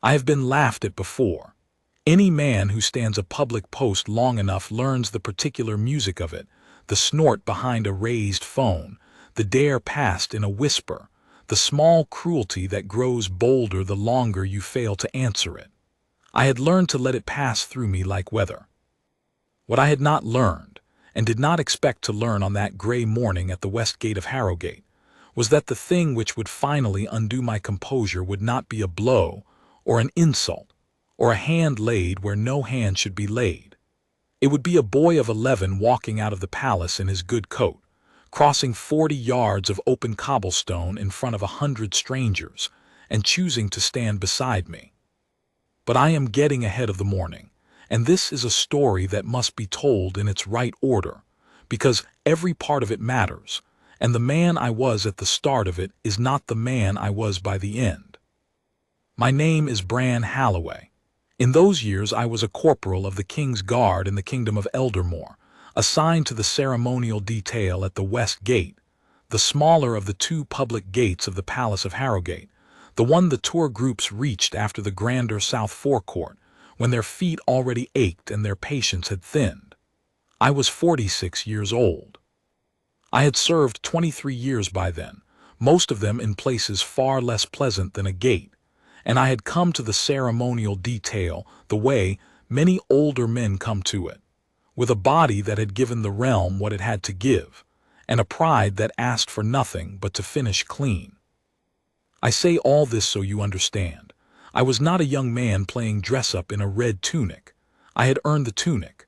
I have been laughed at before. Any man who stands a public post long enough learns the particular music of it, the snort behind a raised phone, the dare passed in a whisper, the small cruelty that grows bolder the longer you fail to answer it. I had learned to let it pass through me like weather. What I had not learned, and did not expect to learn on that gray morning at the west gate of Harrowgate, was that the thing which would finally undo my composure would not be a blow, or an insult, or a hand laid where no hand should be laid. It would be a boy of 11 walking out of the palace in his good coat, crossing 40 yards of open cobblestone in front of 100 strangers, and choosing to stand beside me. But I am getting ahead of the morning, and this is a story that must be told in its right order, because every part of it matters, and the man I was at the start of it is not the man I was by the end. My name is Bran Halloway. In those years I was a corporal of the King's Guard in the Kingdom of Eldermore, assigned to the ceremonial detail at the West Gate, the smaller of the two public gates of the Palace of Harrowgate, the one the tour groups reached after the grander South forecourt, when their feet already ached and their patience had thinned. I was 46 years old. I had served 23 years by then, most of them in places far less pleasant than a gate, and I had come to the ceremonial detail the way many older men come to it, with a body that had given the realm what it had to give, and a pride that asked for nothing but to finish clean. I say all this so you understand. I was not a young man playing dress-up in a red tunic. I had earned the tunic.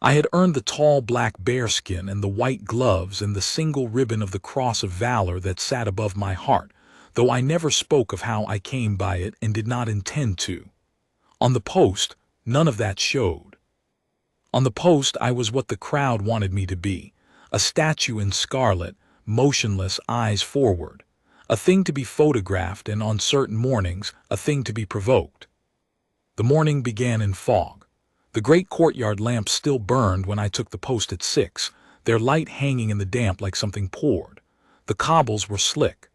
I had earned the tall black bearskin and the white gloves and the single ribbon of the cross of valor that sat above my heart, though I never spoke of how I came by it and did not intend to. On the post, none of that showed. On the post I was what the crowd wanted me to be, a statue in scarlet, motionless, eyes forward, a thing to be photographed and on certain mornings a thing to be provoked. The morning began in fog. The great courtyard lamps still burned when I took the post at 6, their light hanging in the damp like something poured. The cobbles were slick.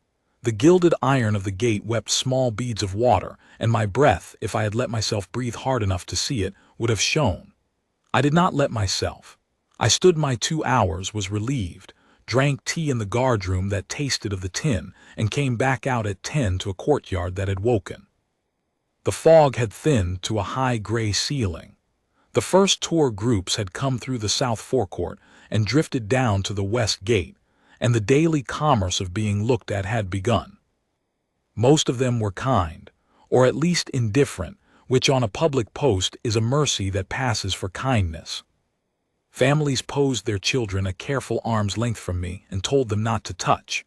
The gilded iron of the gate wept small beads of water, and my breath, if I had let myself breathe hard enough to see it, would have shown. I did not let myself. I stood my 2 hours, was relieved, drank tea in the guardroom that tasted of the tin, and came back out at 10 to a courtyard that had woken. The fog had thinned to a high gray ceiling. The first tour groups had come through the South forecourt and drifted down to the West Gate, and the daily commerce of being looked at had begun. Most of them were kind, or at least indifferent, which on a public post is a mercy that passes for kindness. Families posed their children a careful arm's length from me and told them not to touch.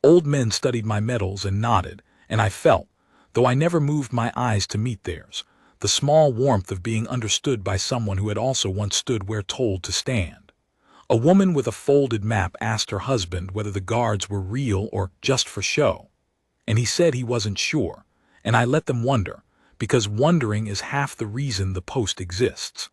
Old men studied my medals and nodded, and I felt, though I never moved my eyes to meet theirs, the small warmth of being understood by someone who had also once stood where told to stand. A woman with a folded map asked her husband whether the guards were real or just for show, and he said he wasn't sure, and I let them wonder, because wondering is half the reason the post exists.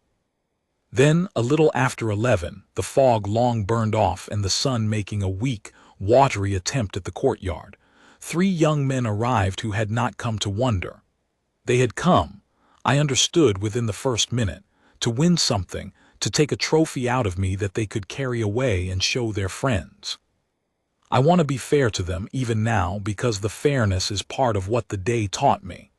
Then, a little after 11, the fog long burned off and the sun making a weak, watery attempt at the courtyard, 3 young men arrived who had not come to wonder. They had come, I understood within the first minute, to win something, to take a trophy out of me that they could carry away and show their friends. I want to be fair to them even now because the fairness is part of what the day taught me.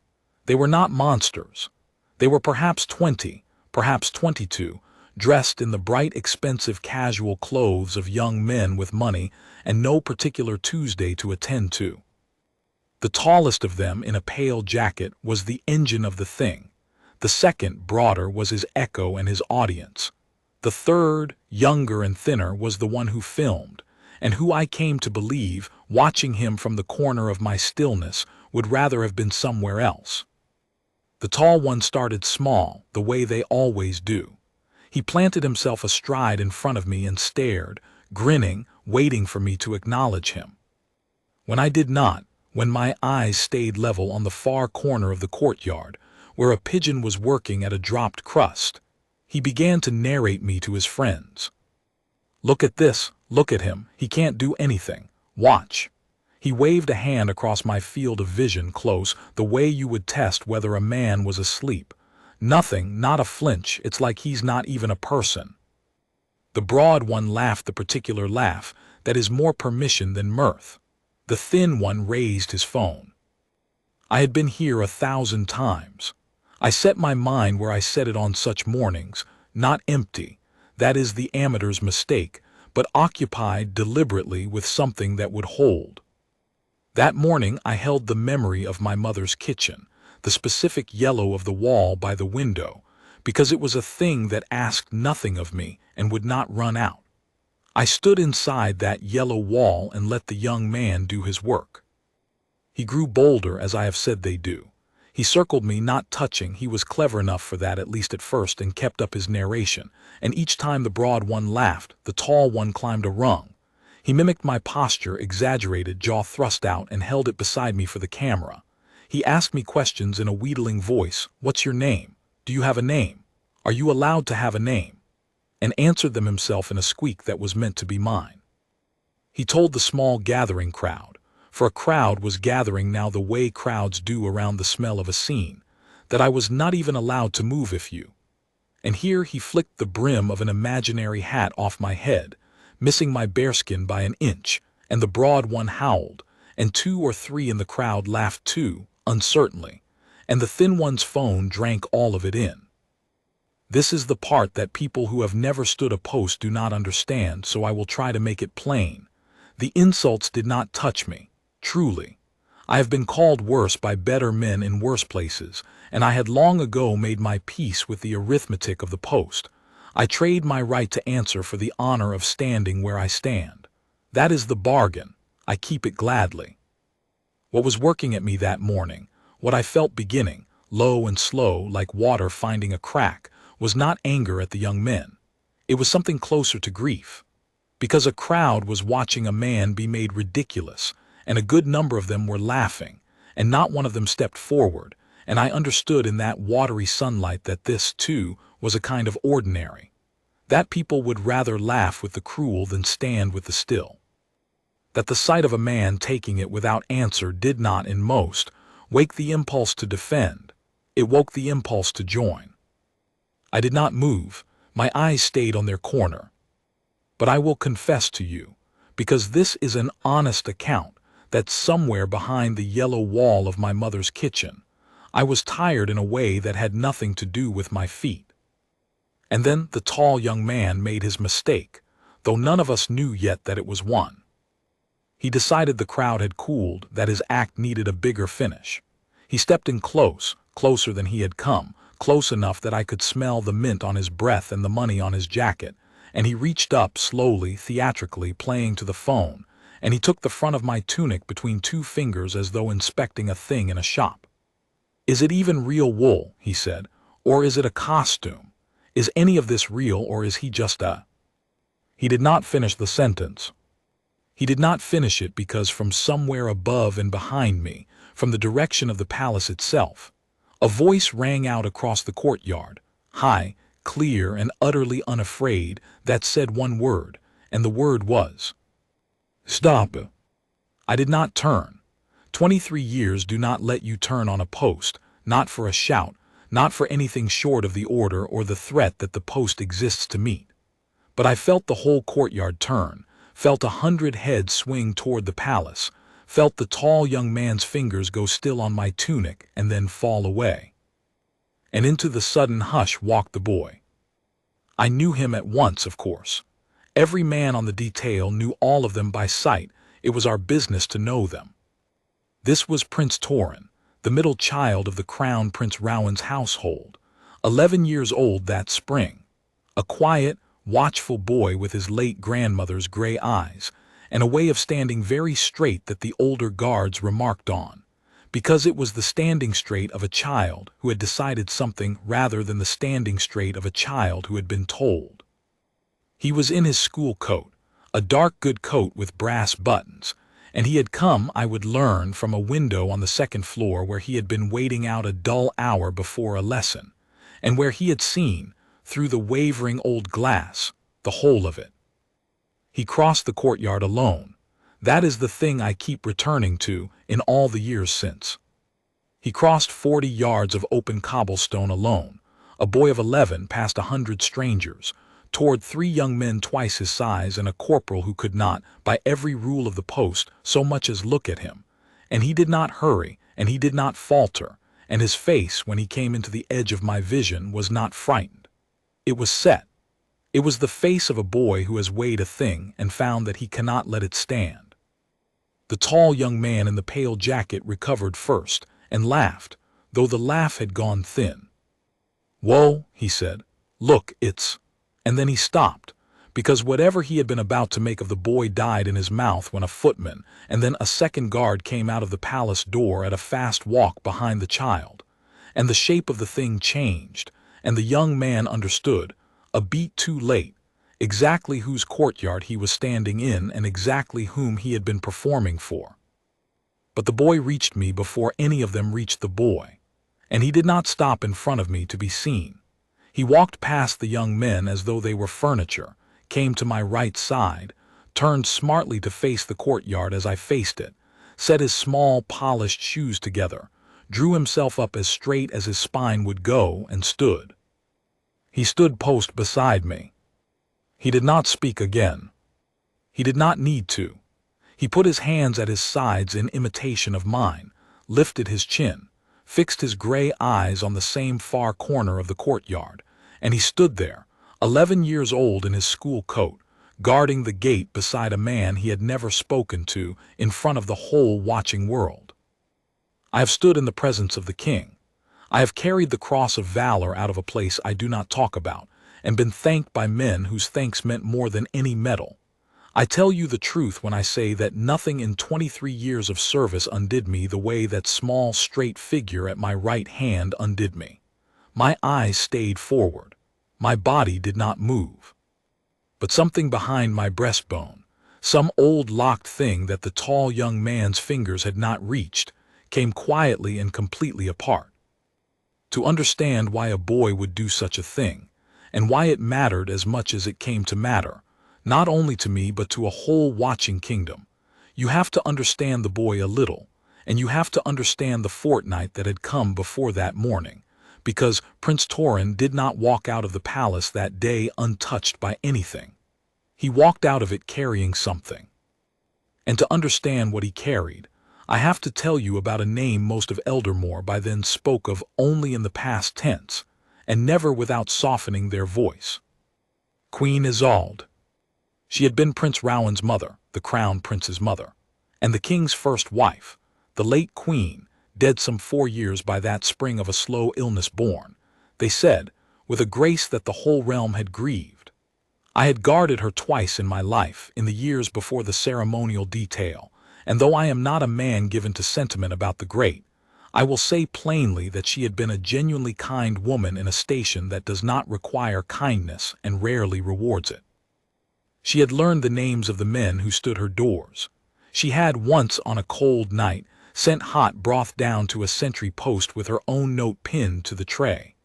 They were not monsters. They were perhaps 20, perhaps 22, dressed in the bright, expensive, casual clothes of young men with money and no particular Tuesday to attend to. The tallest of them in a pale jacket was the engine of the thing. The second, broader, was his echo and his audience. The third, younger and thinner, was the one who filmed, and who I came to believe, watching him from the corner of my stillness, would rather have been somewhere else. The tall one started small, the way they always do. He planted himself astride in front of me and stared, grinning, waiting for me to acknowledge him. When I did not, when my eyes stayed level on the far corner of the courtyard, where a pigeon was working at a dropped crust, he began to narrate me to his friends. "Look at this, look at him, he can't do anything. Watch. He waved a hand across my field of vision close, the way you would test whether a man was asleep. Nothing, not a flinch, it's like he's not even a person. The broad one laughed the particular laugh that is more permission than mirth. The thin one raised his phone. I had been here 1,000 times. I set my mind where I set it on such mornings, not empty, that is the amateur's mistake, but occupied deliberately with something that would hold. That morning I held the memory of my mother's kitchen, the specific yellow of the wall by the window, because it was a thing that asked nothing of me and would not run out. I stood inside that yellow wall and let the young man do his work. He grew bolder, as I have said they do. He circled me, not touching. He was clever enough for that, at least at first, and kept up his narration. And each time the broad one laughed, the tall one climbed a rung. He mimicked my posture, exaggerated, jaw thrust out, and held it beside me for the camera. He asked me questions in a wheedling voice. What's your name? Do you have a name? Are you allowed to have a name? And answered them himself in a squeak that was meant to be mine. He told the small gathering crowd, for a crowd was gathering now the way crowds do around the smell of a scene, that I was not even allowed to move if you. And here he flicked the brim of an imaginary hat off my head, missing my bearskin by an inch, and the broad one howled, and 2 or 3 in the crowd laughed too, uncertainly, and the thin one's phone drank all of it in. This is the part that people who have never stood a post do not understand, so I will try to make it plain. The insults did not touch me, truly. I have been called worse by better men in worse places, and I had long ago made my peace with the arithmetic of the post. I trade my right to answer for the honor of standing where I stand. That is the bargain. I keep it gladly. What was working at me that morning, what I felt beginning, low and slow, like water finding a crack, was not anger at the young men. It was something closer to grief. Because a crowd was watching a man be made ridiculous, and a good number of them were laughing, and not one of them stepped forward, and I understood in that watery sunlight that this, too, was a kind of ordinary. That people would rather laugh with the cruel than stand with the still. That the sight of a man taking it without answer did not, in most, wake the impulse to defend. It woke the impulse to join. I did not move. My eyes stayed on their corner. But I will confess to you, because this is an honest account, that somewhere behind the yellow wall of my mother's kitchen, I was tired in a way that had nothing to do with my feet. And then the tall young man made his mistake, though none of us knew yet that it was one. He decided the crowd had cooled, that his act needed a bigger finish. He stepped in close, closer than he had come, close enough that I could smell the mint on his breath and the money on his jacket, and he reached up slowly, theatrically, playing to the phone, and he took the front of my tunic between 2 fingers as though inspecting a thing in a shop. Is it even real wool, he said, or is it a costume? Is any of this real, or is he just a... He did not finish the sentence. He did not finish it because from somewhere above and behind me, from the direction of the palace itself, a voice rang out across the courtyard, high, clear, and utterly unafraid, that said one word, and the word was, "Stop." I did not turn. 23 years do not let you turn on a post, not for a shout, not for anything short of the order or the threat that the post exists to meet. But I felt the whole courtyard turn, felt 100 heads swing toward the palace, felt the tall young man's fingers go still on my tunic and then fall away. And into the sudden hush walked the boy. I knew him at once, of course. Every man on the detail knew all of them by sight. It was our business to know them. This was Prince Torin, the middle child of the Crown Prince Rowan's household, 11 years old that spring. A quiet, watchful boy with his late grandmother's gray eyes, and a way of standing very straight that the older guards remarked on, because it was the standing straight of a child who had decided something rather than the standing straight of a child who had been told. He was in his school coat, a dark good coat with brass buttons, and he had come, I would learn, from a window on the 2nd floor where he had been waiting out a dull hour before a lesson, and where he had seen, through the wavering old glass, the whole of it. He crossed the courtyard alone. That is the thing I keep returning to in all the years since. He crossed 40 yards of open cobblestone alone, a boy of 11 past 100 strangers, toward 3 young men twice his size and a corporal who could not, by every rule of the post, so much as look at him. And he did not hurry, and he did not falter, and his face, when he came into the edge of my vision, was not frightened. It was set. It was the face of a boy who has weighed a thing and found that he cannot let it stand. The tall young man in the pale jacket recovered first, and laughed, though the laugh had gone thin. "Whoa," he said. "Look, it's—" And then he stopped, because whatever he had been about to make of the boy died in his mouth when a footman and then a second guard came out of the palace door at a fast walk behind the child, and the shape of the thing changed, and the young man understood, a beat too late, exactly whose courtyard he was standing in and exactly whom he had been performing for. But the boy reached me before any of them reached the boy, and he did not stop in front of me to be seen. He walked past the young men as though they were furniture, came to my right side, turned smartly to face the courtyard as I faced it, set his small polished shoes together, drew himself up as straight as his spine would go, and stood. He stood post beside me. He did not speak again. He did not need to. He put his hands at his sides in imitation of mine, lifted his chin, fixed his gray eyes on the same far corner of the courtyard, and he stood there, 11 years old in his school coat, guarding the gate beside a man he had never spoken to in front of the whole watching world. I have stood in the presence of the king. I have carried the cross of valor out of a place I do not talk about, and been thanked by men whose thanks meant more than any medal. I tell you the truth when I say that nothing in 23 years of service undid me the way that small, straight figure at my right hand undid me. My eyes stayed forward. My body did not move. But something behind my breastbone, some old locked thing that the tall young man's fingers had not reached, came quietly and completely apart. To understand why a boy would do such a thing, and why it mattered as much as it came to matter, not only to me but to a whole watching kingdom, you have to understand the boy a little, and you have to understand the fortnight that had come before that morning, because Prince Torin did not walk out of the palace that day untouched by anything. He walked out of it carrying something. And to understand what he carried, I have to tell you about a name most of Eldermore by then spoke of only in the past tense, and never without softening their voice. Queen Isolde. She had been Prince Rowan's mother, the crown prince's mother, and the king's first wife, the late queen, dead some 4 years by that spring of a slow illness born, they said, with a grace that the whole realm had grieved. I had guarded her twice in my life, in the years before the ceremonial detail, and though I am not a man given to sentiment about the great, I will say plainly that she had been a genuinely kind woman in a station that does not require kindness and rarely rewards it. She had learned the names of the men who stood her doors. She had once on a cold night sent hot broth down to a sentry post with her own note pinned to the tray.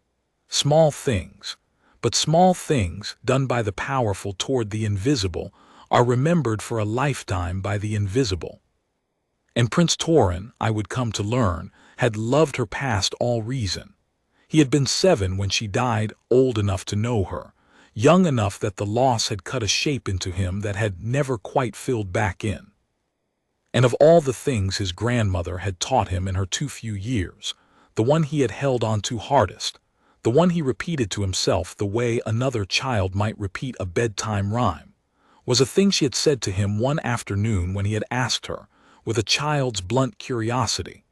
Small things, but small things done by the powerful toward the invisible are remembered for a lifetime by the invisible. And Prince Torin, I would come to learn, had loved her past all reason. He had been 7 when she died, old enough to know her, young enough that the loss had cut a shape into him that had never quite filled back in. And of all the things his grandmother had taught him in her too few years, the one he had held on to hardest, the one he repeated to himself the way another child might repeat a bedtime rhyme, was a thing she had said to him one afternoon when he had asked her, with a child's blunt curiosity,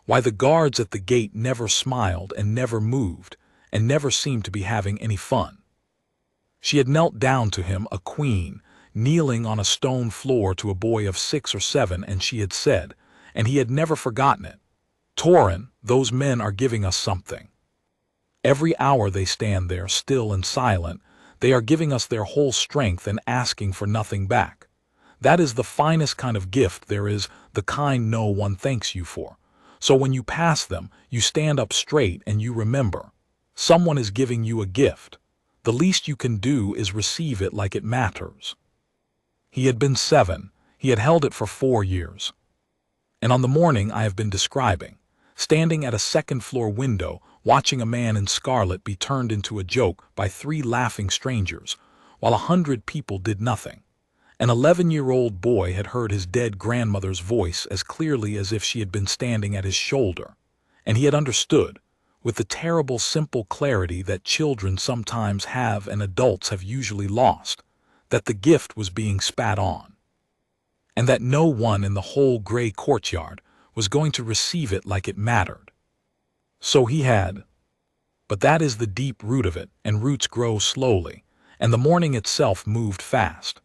why the guards at the gate never smiled and never moved and never seemed to be having any fun. She had knelt down to him, a queen, kneeling on a stone floor to a boy of 6 or 7, and she had said, and he had never forgotten it, "Torin, those men are giving us something. Every hour they stand there, still and silent, they are giving us their whole strength and asking for nothing back. That is the finest kind of gift there is, the kind no one thanks you for. So when you pass them, you stand up straight and you remember, someone is giving you a gift. The least you can do is receive it like it matters." He had been 7. He had held it for 4 years. And on the morning I have been describing, standing at a second-floor window, watching a man in scarlet be turned into a joke by 3 laughing strangers, while 100 people did nothing. An 11-year-old boy had heard his dead grandmother's voice as clearly as if she had been standing at his shoulder, and he had understood, with the terrible simple clarity that children sometimes have and adults have usually lost, that the gift was being spat on, and that no one in the whole gray courtyard was going to receive it like it mattered. So he had. But that is the deep root of it, and roots grow slowly, and the morning itself moved fast.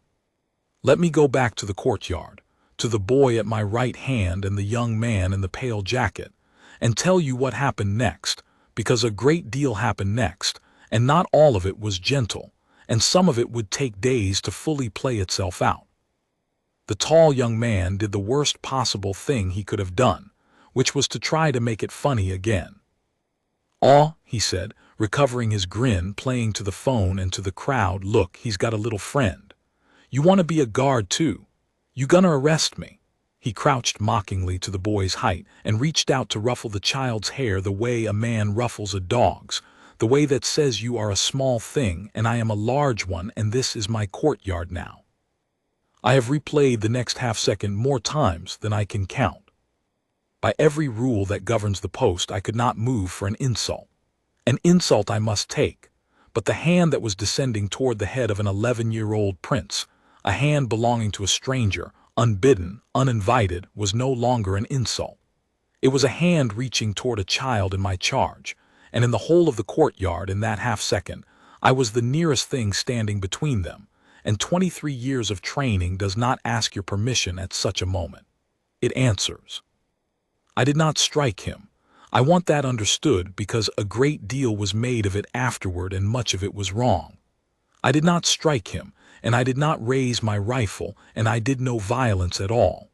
Let me go back to the courtyard, to the boy at my right hand and the young man in the pale jacket, and tell you what happened next, because a great deal happened next, and not all of it was gentle, and some of it would take days to fully play itself out. The tall young man did the worst possible thing he could have done, which was to try to make it funny again. "Aw," he said, recovering his grin, playing to the phone and to the crowd, "look, he's got a little friend. You want to be a guard too? You gonna arrest me?" He crouched mockingly to the boy's height and reached out to ruffle the child's hair the way a man ruffles a dog's, the way that says you are a small thing and I am a large one and this is my courtyard now. I have replayed the next half-second more times than I can count. By every rule that governs the post I could not move for an insult. An insult I must take, but the hand that was descending toward the head of an 11-year-old prince, a hand belonging to a stranger, unbidden, uninvited, was no longer an insult. It was a hand reaching toward a child in my charge, and in the whole of the courtyard in that half-second, I was the nearest thing standing between them, and 23 years of training does not ask your permission at such a moment. It answers. I did not strike him. I want that understood because a great deal was made of it afterward and much of it was wrong. I did not strike him, and I did not raise my rifle, and I did no violence at all.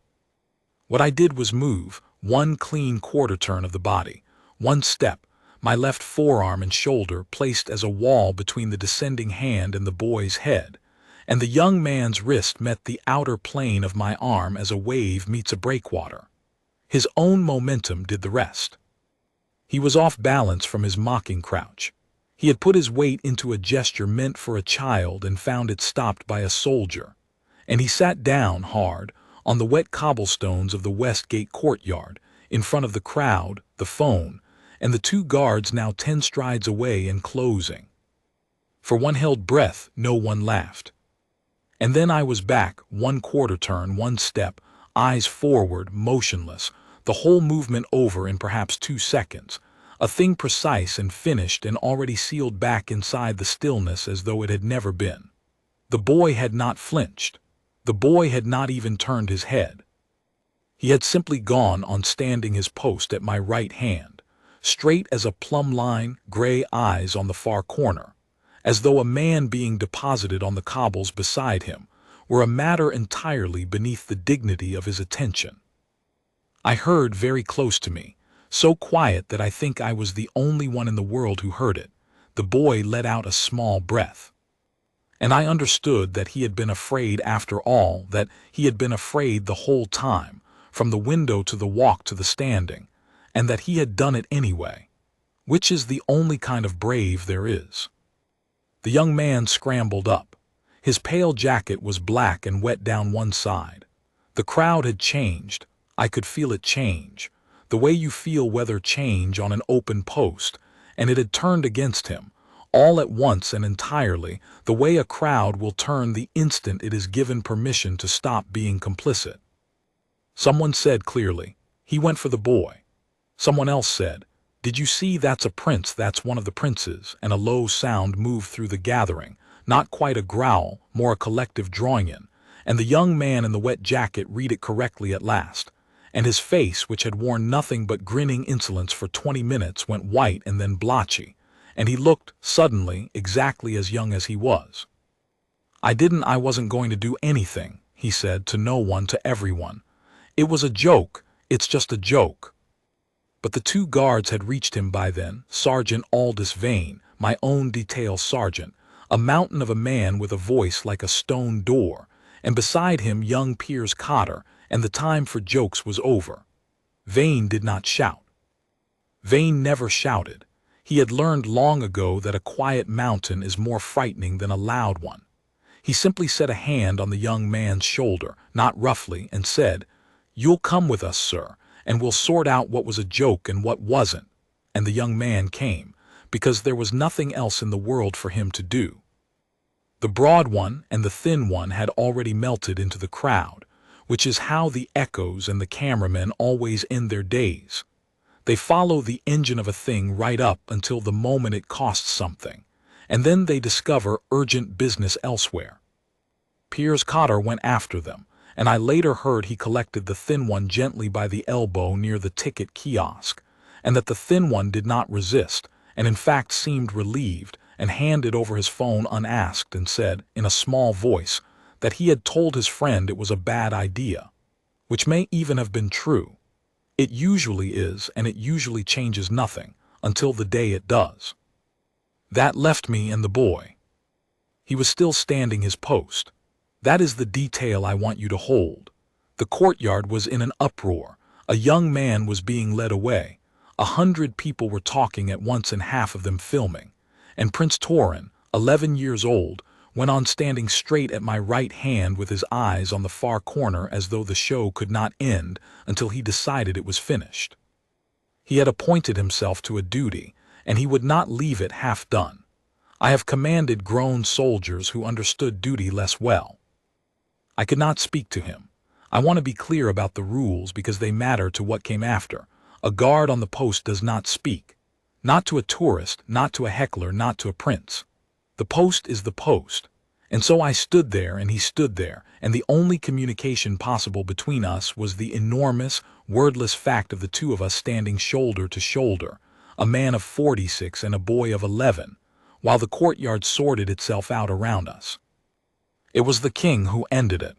What I did was move, one clean quarter turn of the body, one step, my left forearm and shoulder placed as a wall between the descending hand and the boy's head, and the young man's wrist met the outer plane of my arm as a wave meets a breakwater. His own momentum did the rest. He was off balance from his mocking crouch. He had put his weight into a gesture meant for a child and found it stopped by a soldier, and he sat down hard on the wet cobblestones of the Westgate courtyard, in front of the crowd, the phone, and the 2 guards now 10 strides away and closing. For one held breath, no one laughed. And then I was back, 1 quarter turn, 1 step, eyes forward, motionless, the whole movement over in perhaps 2 seconds, a thing precise and finished and already sealed back inside the stillness as though it had never been. The boy had not flinched. The boy had not even turned his head. He had simply gone on standing his post at my right hand, straight as a plumb line, gray eyes on the far corner, as though a man being deposited on the cobbles beside him were a matter entirely beneath the dignity of his attention. I heard very close to me, so quiet that I think I was the only one in the world who heard it. The boy let out a small breath. And I understood that he had been afraid after all, that he had been afraid the whole time, from the window to the walk to the standing, and that he had done it anyway, which is the only kind of brave there is. The young man scrambled up. His pale jacket was black and wet down one side. The crowd had changed. I could feel it change, the way you feel weather change on an open post, and it had turned against him, all at once and entirely, the way a crowd will turn the instant it is given permission to stop being complicit. Someone said clearly, "He went for the boy." Someone else said, "Did you see, that's a prince, that's one of the princes," and a low sound moved through the gathering, not quite a growl, more a collective drawing in, and the young man in the wet jacket read it correctly at last, and his face, which had worn nothing but grinning insolence for 20 minutes, went white and then blotchy, and he looked, suddenly, exactly as young as he was. I wasn't going to do anything," he said, to no one, to everyone. "It was a joke, it's just a joke." But the 2 guards had reached him by then, Sergeant Aldous Vane, my own detail sergeant, a mountain of a man with a voice like a stone door, and beside him young Piers Cotter, and the time for jokes was over. Vane did not shout. Vane never shouted. He had learned long ago that a quiet mountain is more frightening than a loud one. He simply set a hand on the young man's shoulder, not roughly, and said, "You'll come with us, sir, and we'll sort out what was a joke and what wasn't." And the young man came, because there was nothing else in the world for him to do. The broad one and the thin one had already melted into the crowd, which is how the echoes and the cameramen always end their days. They follow the engine of a thing right up until the moment it costs something, and then they discover urgent business elsewhere. Piers Cotter went after them, and I later heard he collected the thin one gently by the elbow near the ticket kiosk, and that the thin one did not resist, and in fact seemed relieved, and handed over his phone unasked and said, in a small voice, that he had told his friend it was a bad idea, which may even have been true. It usually is, and it usually changes nothing, until the day it does. That left me and the boy. He was still standing his post. That is the detail I want you to hold. The courtyard was in an uproar. A young man was being led away. 100 people were talking at once and half of them filming. And Prince Torin, 11 years old, went on standing straight at my right hand with his eyes on the far corner as though the show could not end until he decided it was finished. He had appointed himself to a duty, and he would not leave it half done. I have commanded grown soldiers who understood duty less well. I could not speak to him. I want to be clear about the rules because they matter to what came after. A guard on the post does not speak. Not to a tourist, not to a heckler, not to a prince. The post is the post. And so I stood there and he stood there, and the only communication possible between us was the enormous, wordless fact of the two of us standing shoulder to shoulder, a man of 46 and a boy of 11, while the courtyard sorted itself out around us. It was the king who ended it.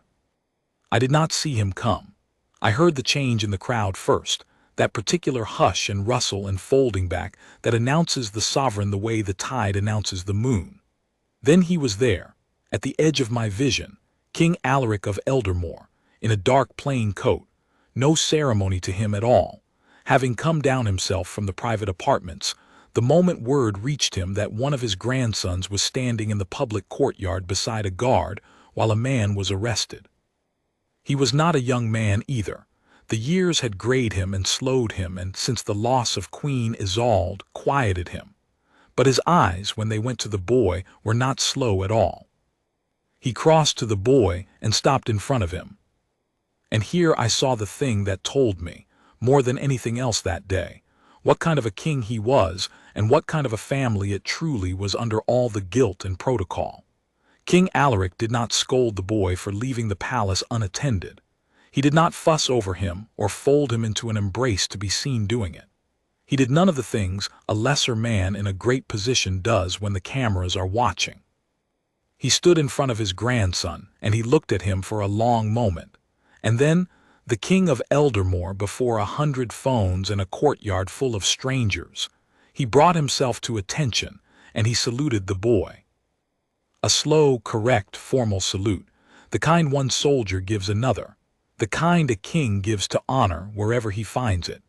I did not see him come. I heard the change in the crowd first, that particular hush and rustle and folding back that announces the sovereign the way the tide announces the moon. Then he was there, at the edge of my vision, King Alaric of Eldermore, in a dark plain coat, no ceremony to him at all, having come down himself from the private apartments, the moment word reached him that one of his grandsons was standing in the public courtyard beside a guard while a man was arrested. He was not a young man either. The years had grayed him and slowed him, and since the loss of Queen Isolde quieted him. But his eyes, when they went to the boy, were not slow at all. He crossed to the boy and stopped in front of him. And here I saw the thing that told me, more than anything else that day, what kind of a king he was and what kind of a family it truly was under all the guilt and protocol. King Alaric did not scold the boy for leaving the palace unattended. He did not fuss over him or fold him into an embrace to be seen doing it. He did none of the things a lesser man in a great position does when the cameras are watching. He stood in front of his grandson, and he looked at him for a long moment. And then, the king of Eldermore before 100 phones and a courtyard full of strangers, he brought himself to attention, and he saluted the boy. A slow, correct, formal salute, the kind one soldier gives another, the kind a king gives to honor wherever he finds it.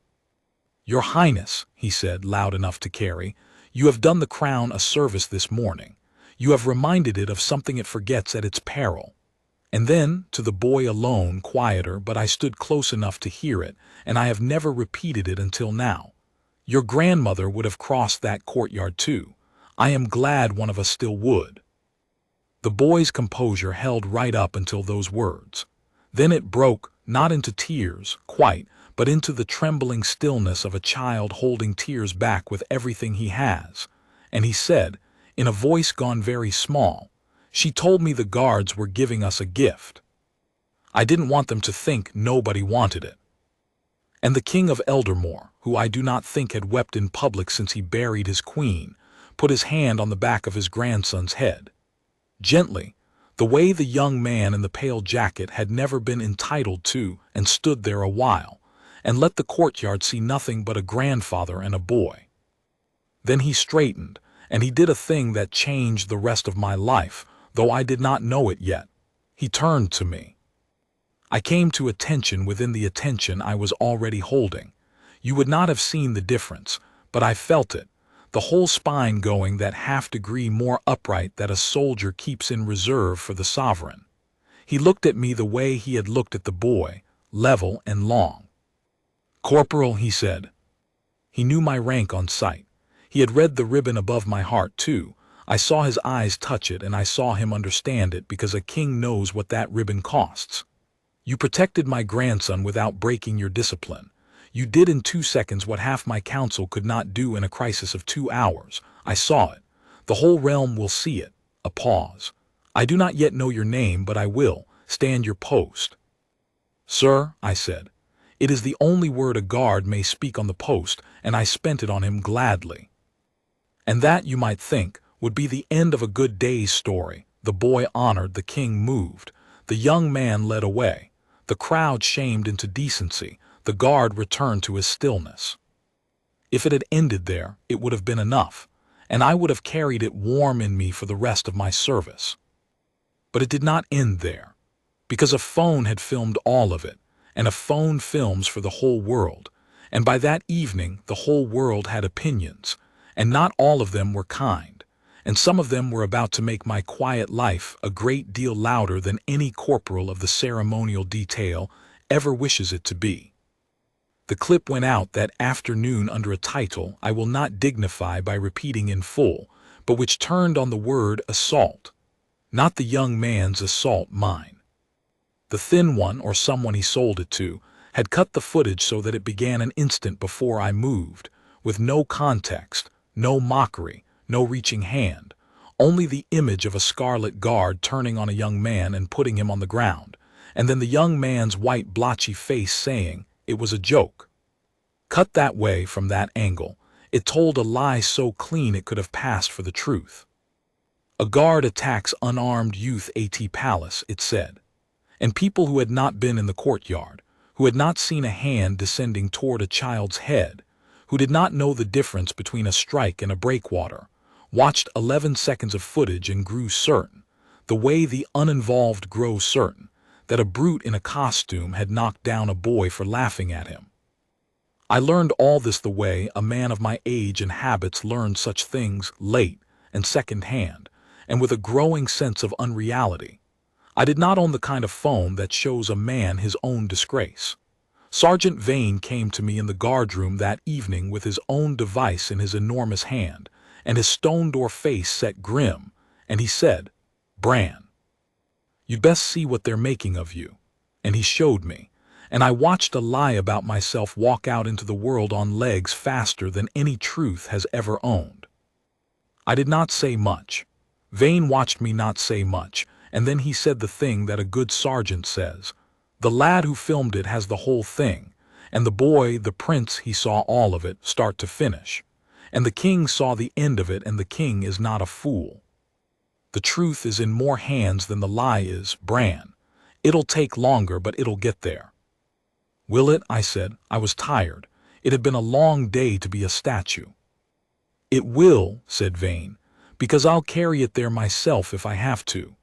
"Your Highness," he said, loud enough to carry, "you have done the crown a service this morning. You have reminded it of something it forgets at its peril." And then, to the boy alone, quieter, but I stood close enough to hear it, and I have never repeated it until now. "Your grandmother would have crossed that courtyard too. I am glad one of us still would." The boy's composure held right up until those words. Then it broke, not into tears, quite, but into the trembling stillness of a child holding tears back with everything he has. And he said, in a voice gone very small, "She told me the guards were giving us a gift. I didn't want them to think nobody wanted it." And the king of Eldermore, who I do not think had wept in public since he buried his queen, put his hand on the back of his grandson's head. Gently, the way the young man in the pale jacket had never been entitled to, and stood there a while, and let the courtyard see nothing but a grandfather and a boy. Then he straightened, and he did a thing that changed the rest of my life, though I did not know it yet. He turned to me. I came to attention within the attention I was already holding. You would not have seen the difference, but I felt it, the whole spine going that half-degree more upright that a soldier keeps in reserve for the sovereign. He looked at me the way he had looked at the boy, level and long. "Corporal," he said. He knew my rank on sight. He had read the ribbon above my heart, too. I saw his eyes touch it, and I saw him understand it, because a king knows what that ribbon costs. "You protected my grandson without breaking your discipline. You did in 2 seconds what half my council could not do in a crisis of 2 hours. I saw it. The whole realm will see it." A pause. "I do not yet know your name, but I will. Stand your post." "Sir," I said. It is the only word a guard may speak on the post, and I spent it on him gladly. And that, you might think, would be the end of a good day's story. The boy honored, the king moved. The young man led away. The crowd shamed into decency. The guard returned to his stillness. If it had ended there, it would have been enough, and I would have carried it warm in me for the rest of my service. But it did not end there, because a phone had filmed all of it, and a phone films for the whole world, and by that evening the whole world had opinions, and not all of them were kind, and some of them were about to make my quiet life a great deal louder than any corporal of the ceremonial detail ever wishes it to be. The clip went out that afternoon under a title I will not dignify by repeating in full, but which turned on the word assault. Not the young man's assault, mine. The thin one, or someone he sold it to, had cut the footage so that it began an instant before I moved, with no context, no mockery, no reaching hand, only the image of a scarlet guard turning on a young man and putting him on the ground, and then the young man's white blotchy face saying it was a joke. Cut that way, from that angle, it told a lie so clean it could have passed for the truth. "A guard attacks unarmed youth at Palace," it said. And people who had not been in the courtyard, who had not seen a hand descending toward a child's head, who did not know the difference between a strike and a breakwater, watched 11 seconds of footage and grew certain, the way the uninvolved grow certain, that a brute in a costume had knocked down a boy for laughing at him. I learned all this the way a man of my age and habits learned such things, late and second-hand, and with a growing sense of unreality. I did not own the kind of phone that shows a man his own disgrace. Sergeant Vane came to me in the guardroom that evening with his own device in his enormous hand, and his stone-door face set grim, and he said, "Bran, you'd best see what they're making of you." And he showed me, and I watched a lie about myself walk out into the world on legs faster than any truth has ever owned. I did not say much. Vane watched me not say much, and then he said the thing that a good sergeant says. The lad who filmed it has the whole thing, and the boy, the prince, he saw all of it, start to finish. And the king saw the end of it, and the king is not a fool. The truth is in more hands than the lie is, Bran. It'll take longer, but it'll get there. "Will it?" I said. I was tired. It had been a long day to be a statue. "It will," said Vane, "because I'll carry it there myself if I have to."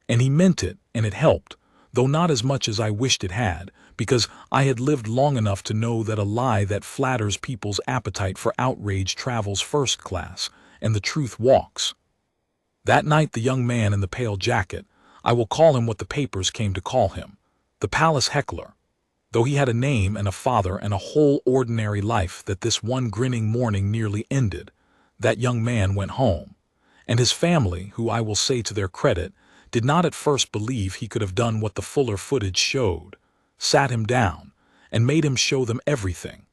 And he meant it, and it helped, though not as much as I wished it had, because I had lived long enough to know that a lie that flatters people's appetite for outrage travels first class, and the truth walks. That night the young man in the pale jacket, I will call him what the papers came to call him, the palace heckler, though he had a name and a father and a whole ordinary life that this one grinning morning nearly ended, that young man went home, and his family, who I will say to their credit, did not at first believe he could have done what the fuller footage showed, sat him down, and made him show them everything,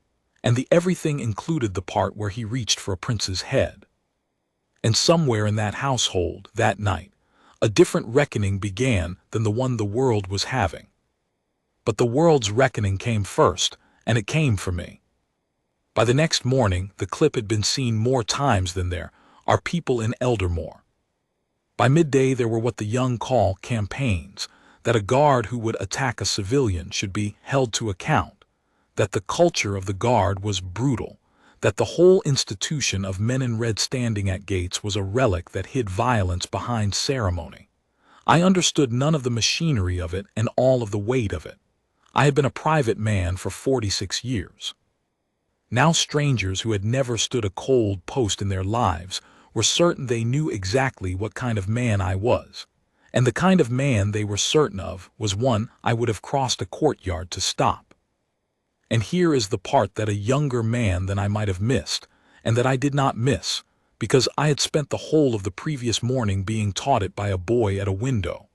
and the everything included the part where he reached for a prince's head. And somewhere in that household, that night, a different reckoning began than the one the world was having. But the world's reckoning came first, and it came for me. By the next morning, the clip had been seen more times than there are people in Eldermore. By midday there were what the young call campaigns, that a guard who would attack a civilian should be held to account, that the culture of the guard was brutal, that the whole institution of men in red standing at gates was a relic that hid violence behind ceremony. I understood none of the machinery of it and all of the weight of it. I had been a private man for 46 years. Now strangers who had never stood a cold post in their lives were certain they knew exactly what kind of man I was. And the kind of man they were certain of was one I would have crossed a courtyard to stop. And here is the part that a younger man than I might have missed, and that I did not miss, because I had spent the whole of the previous morning being taught it by a boy at a window.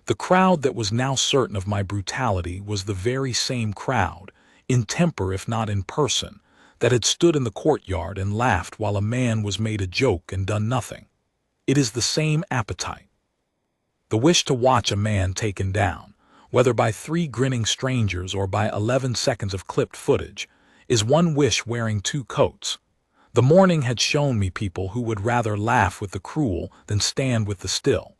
The crowd that was now certain of my brutality was the very same crowd, in temper if not in person, that had stood in the courtyard and laughed while a man was made a joke and done nothing. It is the same appetite. The wish to watch a man taken down, whether by 3 grinning strangers or by 11 seconds of clipped footage, is one wish wearing 2 coats. The morning had shown me people who would rather laugh with the cruel than stand with the still.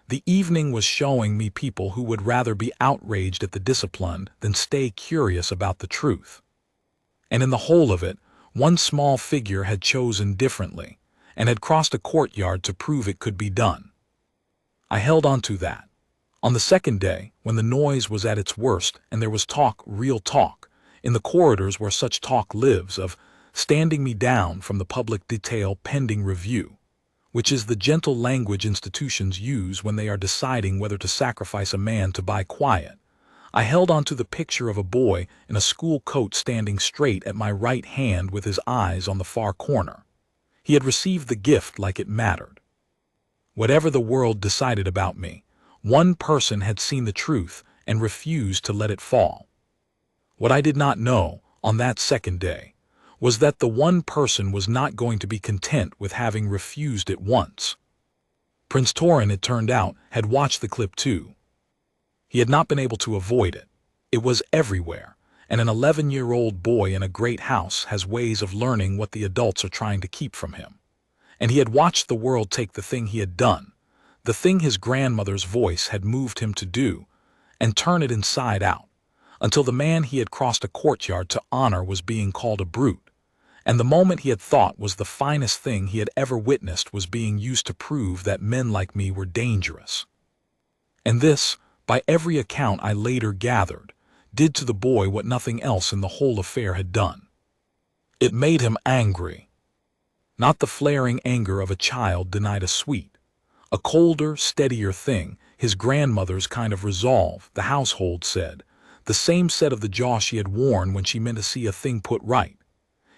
The evening was showing me people who would rather be outraged at the disciplined than stay curious about the truth. And in the whole of it, one small figure had chosen differently, and had crossed a courtyard to prove it could be done. I held on to that. On the second day, when the noise was at its worst and there was talk, real talk, in the corridors where such talk lives, of standing me down from the public detail pending review, which is the gentle language institutions use when they are deciding whether to sacrifice a man to buy quiet, I held on to the picture of a boy in a school coat standing straight at my right hand with his eyes on the far corner. He had received the gift like it mattered. Whatever the world decided about me, one person had seen the truth and refused to let it fall. What I did not know, on that second day, was that the one person was not going to be content with having refused it once. Prince Torin, it turned out, had watched the clip too. He had not been able to avoid it. It was everywhere, and an 11-year-old boy in a great house has ways of learning what the adults are trying to keep from him. And he had watched the world take the thing he had done, the thing his grandmother's voice had moved him to do, and turn it inside out, until the man he had crossed a courtyard to honor was being called a brute, and the moment he had thought was the finest thing he had ever witnessed was being used to prove that men like me were dangerous. And this, by every account I later gathered, did to the boy what nothing else in the whole affair had done. It made him angry. Not the flaring anger of a child denied a sweet, a colder, steadier thing, his grandmother's kind of resolve, the household said, the same set of the jaw she had worn when she meant to see a thing put right.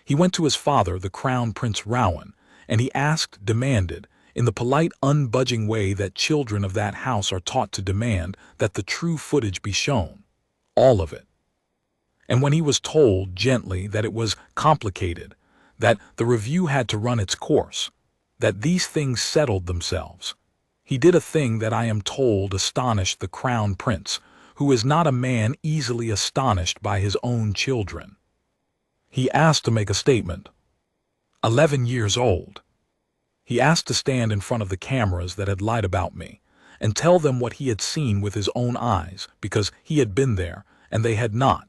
He went to his father, the Crown Prince Rowan, and he asked, demanded, in the polite, unbudging way that children of that house are taught to demand, that the true footage be shown. All of it. And when he was told, gently, that it was complicated, that the review had to run its course, that these things settled themselves, he did a thing that I am told astonished the Crown Prince, who is not a man easily astonished by his own children. He asked to make a statement. 11 years old. He asked to stand in front of the cameras that had lied about me, and tell them what he had seen with his own eyes, because he had been there, and they had not,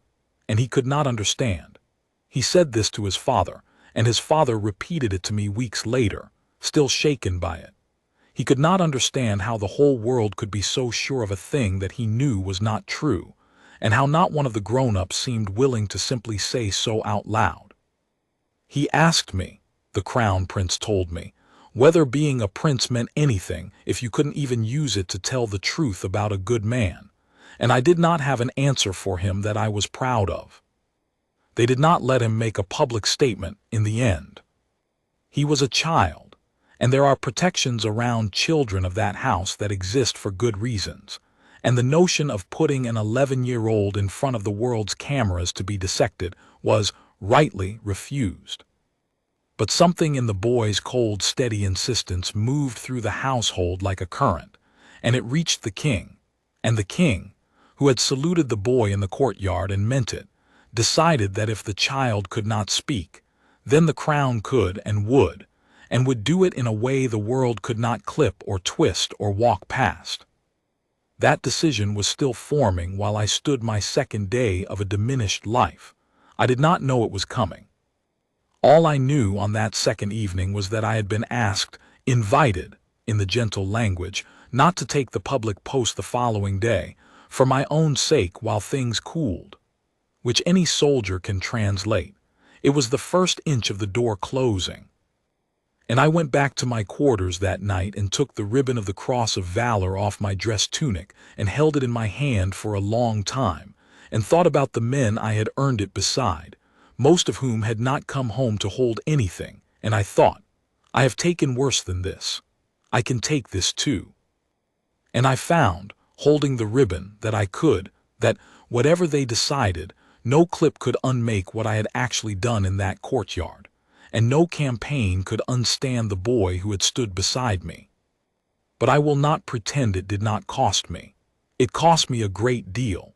and he could not understand. He said this to his father, and his father repeated it to me weeks later, still shaken by it. He could not understand how the whole world could be so sure of a thing that he knew was not true, and how not one of the grown-ups seemed willing to simply say so out loud. He asked me, the Crown Prince told me, whether being a prince meant anything if you couldn't even use it to tell the truth about a good man, and I did not have an answer for him that I was proud of. They did not let him make a public statement in the end. He was a child, and there are protections around children of that house that exist for good reasons, and the notion of putting an 11-year-old in front of the world's cameras to be dissected was, rightly, refused. But something in the boy's cold, steady insistence moved through the household like a current, and it reached the king, and the king, who had saluted the boy in the courtyard and meant it, decided that if the child could not speak, then the crown could and would do it in a way the world could not clip or twist or walk past. That decision was still forming while I stood my second day of a diminished life. I did not know it was coming. All I knew on that second evening was that I had been asked, invited, in the gentle language, not to take the public post the following day, for my own sake while things cooled, which any soldier can translate. It was the first inch of the door closing. And I went back to my quarters that night and took the ribbon of the Cross of Valor off my dress tunic and held it in my hand for a long time, and thought about the men I had earned it beside, most of whom had not come home to hold anything, and I thought, I have taken worse than this. I can take this too. And I found, holding the ribbon, that whatever they decided, no clip could unmake what I had actually done in that courtyard, and no campaign could unstand the boy who had stood beside me. But I will not pretend it did not cost me. It cost me a great deal.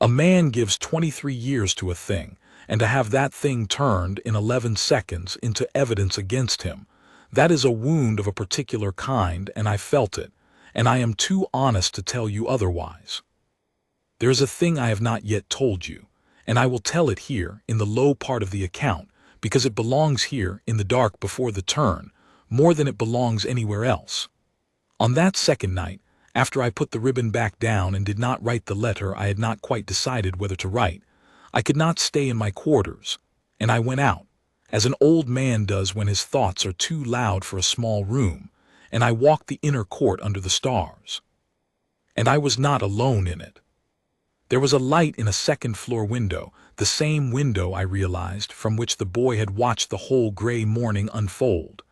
A man gives 23 years to a thing, and to have that thing turned in 11 seconds into evidence against him, that is a wound of a particular kind, and I felt it, and I am too honest to tell you otherwise. There is a thing I have not yet told you, and I will tell it here in the low part of the account, because it belongs here in the dark before the turn, more than it belongs anywhere else. On that second night, after I put the ribbon back down and did not write the letter I had not quite decided whether to write, I could not stay in my quarters, and I went out, as an old man does when his thoughts are too loud for a small room, and I walked the inner court under the stars. And I was not alone in it. There was a light in a second-floor window, the same window, I realized, from which the boy had watched the whole gray morning unfold.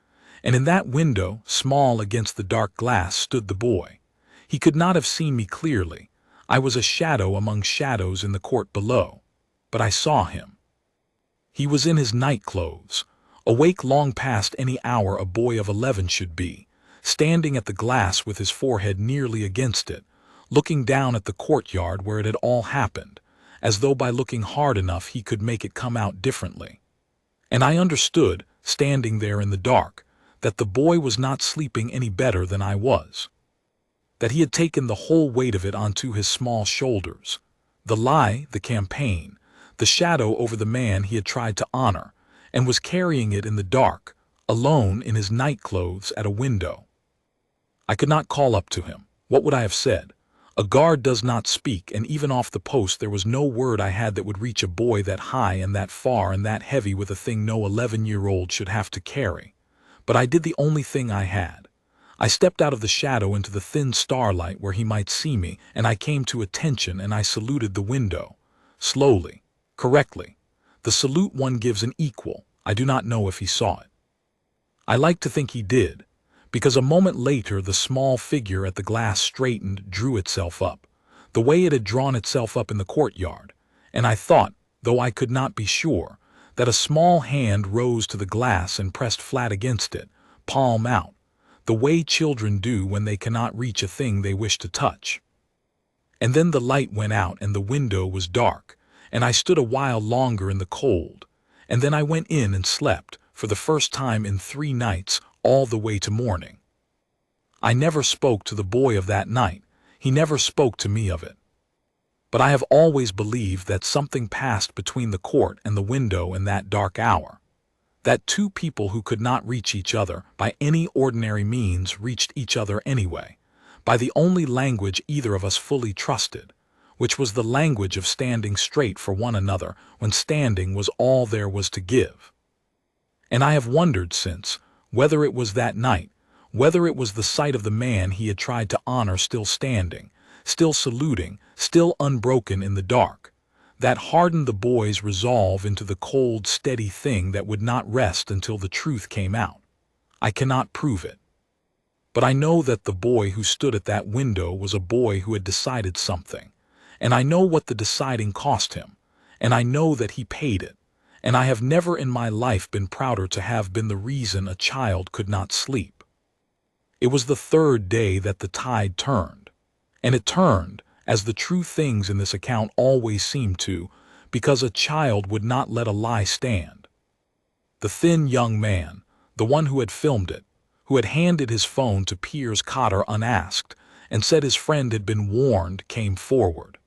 And in that window, small against the dark glass, stood the boy. He could not have seen me clearly. I was a shadow among shadows in the court below. But I saw him. He was in his night clothes, awake long past any hour a boy of 11 should be, standing at the glass with his forehead nearly against it, looking down at the courtyard where it had all happened, as though by looking hard enough he could make it come out differently. And I understood, standing there in the dark, that the boy was not sleeping any better than I was. That he had taken the whole weight of it onto his small shoulders. The lie, the campaign, the shadow over the man he had tried to honor, and was carrying it in the dark, alone in his night clothes at a window. I could not call up to him. What would I have said? A guard does not speak, and even off the post there was no word I had that would reach a boy that high and that far and that heavy with a thing no 11-year-old should have to carry. But I did the only thing I had. I stepped out of the shadow into the thin starlight where he might see me, and I came to attention and I saluted the window. Slowly, correctly. The salute one gives an equal. I do not know if he saw it. I like to think he did, because a moment later the small figure at the glass straightened, drew itself up, the way it had drawn itself up in the courtyard, and I thought, though I could not be sure, that a small hand rose to the glass and pressed flat against it, palm out, the way children do when they cannot reach a thing they wish to touch. And then the light went out and the window was dark, and I stood a while longer in the cold, and then I went in and slept, for the first time in 3 nights, all the way to morning. I never spoke to the boy of that night. He never spoke to me of it. But I have always believed that something passed between the court and the window in that dark hour. That 2 people who could not reach each other by any ordinary means reached each other anyway, by the only language either of us fully trusted, which was the language of standing straight for one another when standing was all there was to give. And I have wondered since, whether it was that night, whether it was the sight of the man he had tried to honor still standing, still saluting, still unbroken in the dark, that hardened the boy's resolve into the cold, steady thing that would not rest until the truth came out. I cannot prove it. But I know that the boy who stood at that window was a boy who had decided something, and I know what the deciding cost him, and I know that he paid it, and I have never in my life been prouder to have been the reason a child could not sleep. It was the 3rd day that the tide turned, and it turned, as the true things in this account always seem to, because a child would not let a lie stand. The thin young man, the one who had filmed it, who had handed his phone to Piers Cotter unasked, and said his friend had been warned, came forward.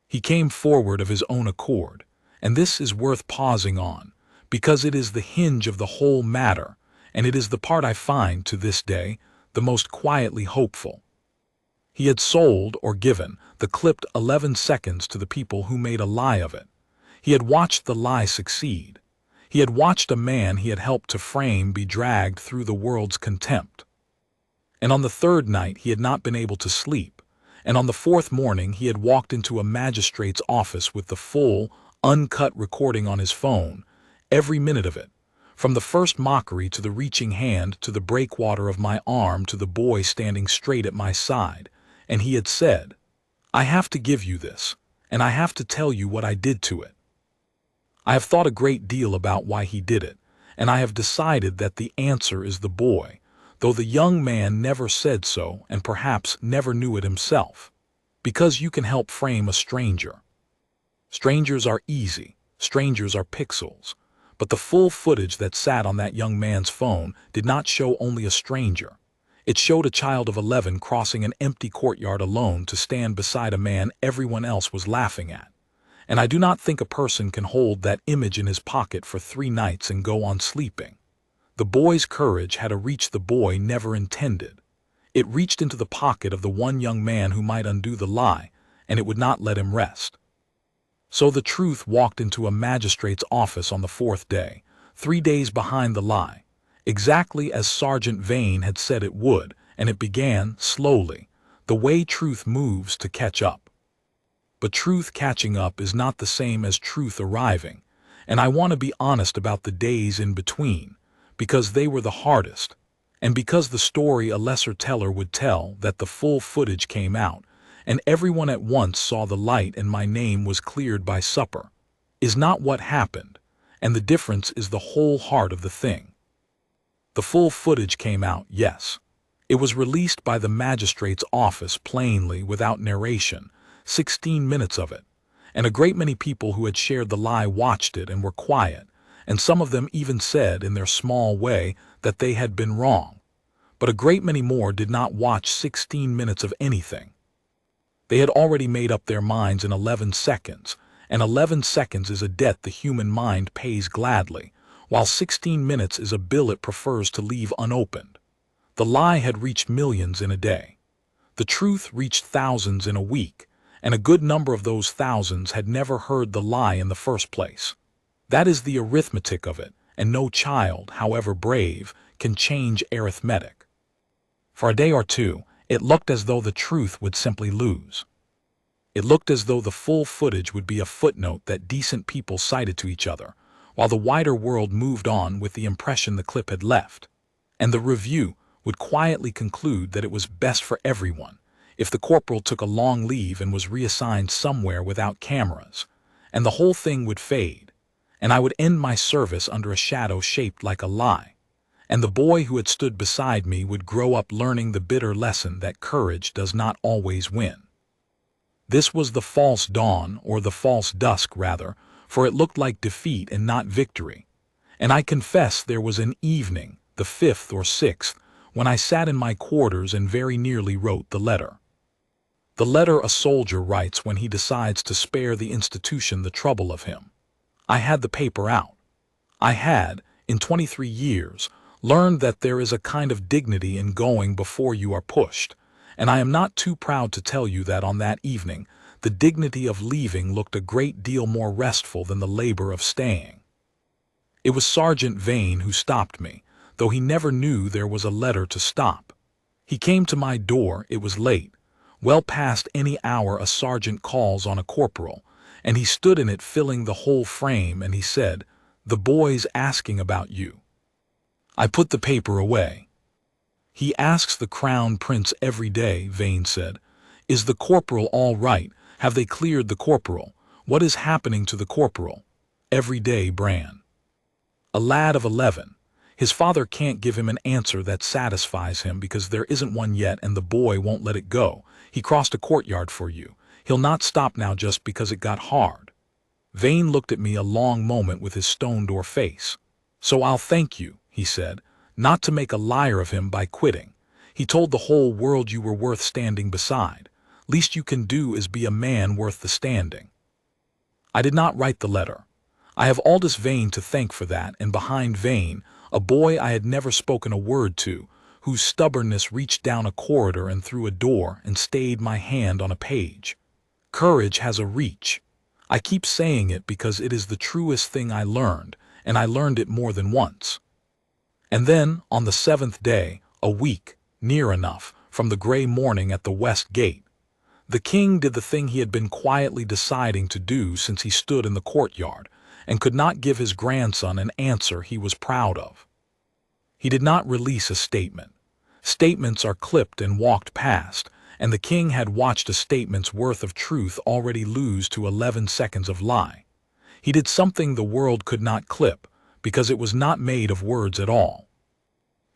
He came forward of his own accord, and this is worth pausing on, because it is the hinge of the whole matter, and it is the part I find, to this day, the most quietly hopeful. He had sold, or given, the clipped 11 seconds to the people who made a lie of it. He had watched the lie succeed. He had watched a man he had helped to frame be dragged through the world's contempt. And on the third night he had not been able to sleep, and on the fourth morning he had walked into a magistrate's office with the full, uncut recording on his phone, every minute of it, from the first mockery to the reaching hand to the breakwater of my arm to the boy standing straight at my side, and he had said, "I have to give you this, and I have to tell you what I did to it." I have thought a great deal about why he did it, and I have decided that the answer is the boy, though the young man never said so and perhaps never knew it himself. Because you can help frame a stranger. Strangers are easy, strangers are pixels, but the full footage that sat on that young man's phone did not show only a stranger. It showed a child of 11 crossing an empty courtyard alone to stand beside a man everyone else was laughing at. And I do not think a person can hold that image in his pocket for 3 nights and go on sleeping. The boy's courage had a reach the boy never intended. It reached into the pocket of the one young man who might undo the lie, and it would not let him rest. So the truth walked into a magistrate's office on the 4th day, 3 days behind the lie, exactly as Sergeant Vane had said it would, and it began, slowly, the way truth moves to catch up. But truth catching up is not the same as truth arriving, and I want to be honest about the days in between, because they were the hardest, and because the story a lesser teller would tell that the full footage came out, and everyone at once saw the light and my name was cleared by supper, is not what happened, and the difference is the whole heart of the thing. The full footage came out, yes. It was released by the magistrate's office plainly, without narration, 16 minutes of it, and a great many people who had shared the lie watched it and were quiet, and some of them even said in their small way that they had been wrong. But a great many more did not watch 16 minutes of anything. They had already made up their minds in 11 seconds, and 11 seconds is a debt the human mind pays gladly, while 16 minutes is a bill it prefers to leave unopened. The lie had reached millions in a day. The truth reached thousands in a week, and a good number of those thousands had never heard the lie in the first place. That is the arithmetic of it, and no child, however brave, can change arithmetic. For a day or two, it looked as though the truth would simply lose. It looked as though the full footage would be a footnote that decent people cited to each other, while the wider world moved on with the impression the clip had left. And the review would quietly conclude that it was best for everyone if the corporal took a long leave and was reassigned somewhere without cameras, and the whole thing would fade, and I would end my service under a shadow shaped like a lie, and the boy who had stood beside me would grow up learning the bitter lesson that courage does not always win. This was the false dawn, or the false dusk rather, for it looked like defeat and not victory, and I confess there was an evening, the 5th or 6th, when I sat in my quarters and very nearly wrote the letter. The letter a soldier writes when he decides to spare the institution the trouble of him. I had the paper out. I had, in 23 years, learned that there is a kind of dignity in going before you are pushed, and I am not too proud to tell you that on that evening, the dignity of leaving looked a great deal more restful than the labor of staying. It was Sergeant Vane who stopped me, though he never knew there was a letter to stop. He came to my door, it was late, well past any hour a sergeant calls on a corporal, and he stood in it filling the whole frame, and he said, "The boy's asking about you." I put the paper away. "He asks the Crown Prince every day," Vane said. "Is the corporal all right? Have they cleared the corporal? What is happening to the corporal?" Every day, Bran. A lad of 11. His father can't give him an answer that satisfies him because there isn't one yet, and the boy won't let it go. He crossed a courtyard for you. He'll not stop now just because it got hard. Vane looked at me a long moment with his stone door face. "So I'll thank you," he said, "not to make a liar of him by quitting. He told the whole world you were worth standing beside. Least you can do is be a man worth the standing." I did not write the letter. I have Aldous Vane to thank for that, and behind Vane, a boy I had never spoken a word to, whose stubbornness reached down a corridor and through a door and stayed my hand on a page. Courage has a reach. I keep saying it because it is the truest thing I learned, and I learned it more than once. And then, on the 7th day, a week, near enough, from the gray morning at the west gate, the king did the thing he had been quietly deciding to do since he stood in the courtyard, and could not give his grandson an answer he was proud of. He did not release a statement. Statements are clipped and walked past, and the king had watched a statement's worth of truth already lose to 11 seconds of lie. He did something the world could not clip, because it was not made of words at all.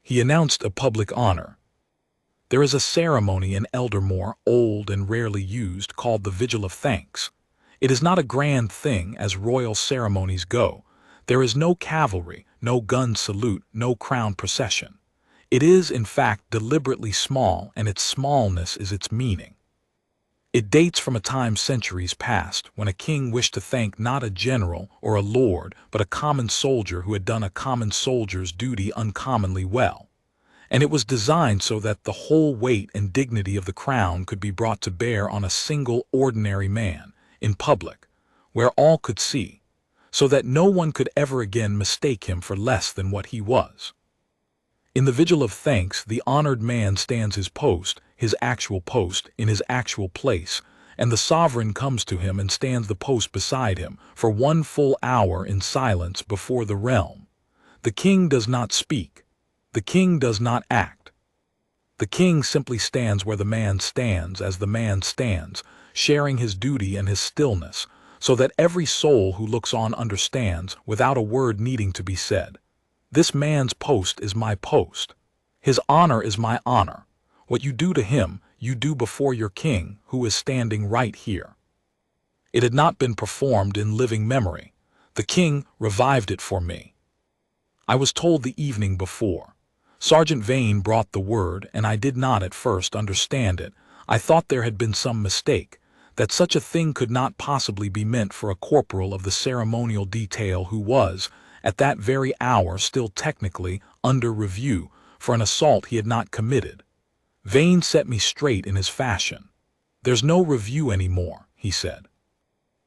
He announced a public honor. There is a ceremony in Eldermore, old and rarely used, called the Vigil of Thanks. It is not a grand thing as royal ceremonies go. There is no cavalry, no gun salute, no crown procession. It is, in fact, deliberately small, and its smallness is its meaning. It dates from a time centuries past, when a king wished to thank not a general or a lord, but a common soldier who had done a common soldier's duty uncommonly well. And it was designed so that the whole weight and dignity of the crown could be brought to bear on a single ordinary man, in public, where all could see, so that no one could ever again mistake him for less than what he was. In the Vigil of Thanks, the honored man stands his post, his actual post, in his actual place, and the sovereign comes to him and stands the post beside him for 1 full hour in silence before the realm. The king does not speak. The king does not act. The king simply stands where the man stands as the man stands, sharing his duty and his stillness, so that every soul who looks on understands, without a word needing to be said. This man's post is my post. His honor is my honor. What you do to him, you do before your king, who is standing right here. It had not been performed in living memory. The king revived it for me. I was told the evening before. Sergeant Vane brought the word, and I did not at first understand it. I thought there had been some mistake, that such a thing could not possibly be meant for a corporal of the ceremonial detail who was, at that very hour, still technically under review for an assault he had not committed. Vane set me straight in his fashion. "There's no review anymore," he said.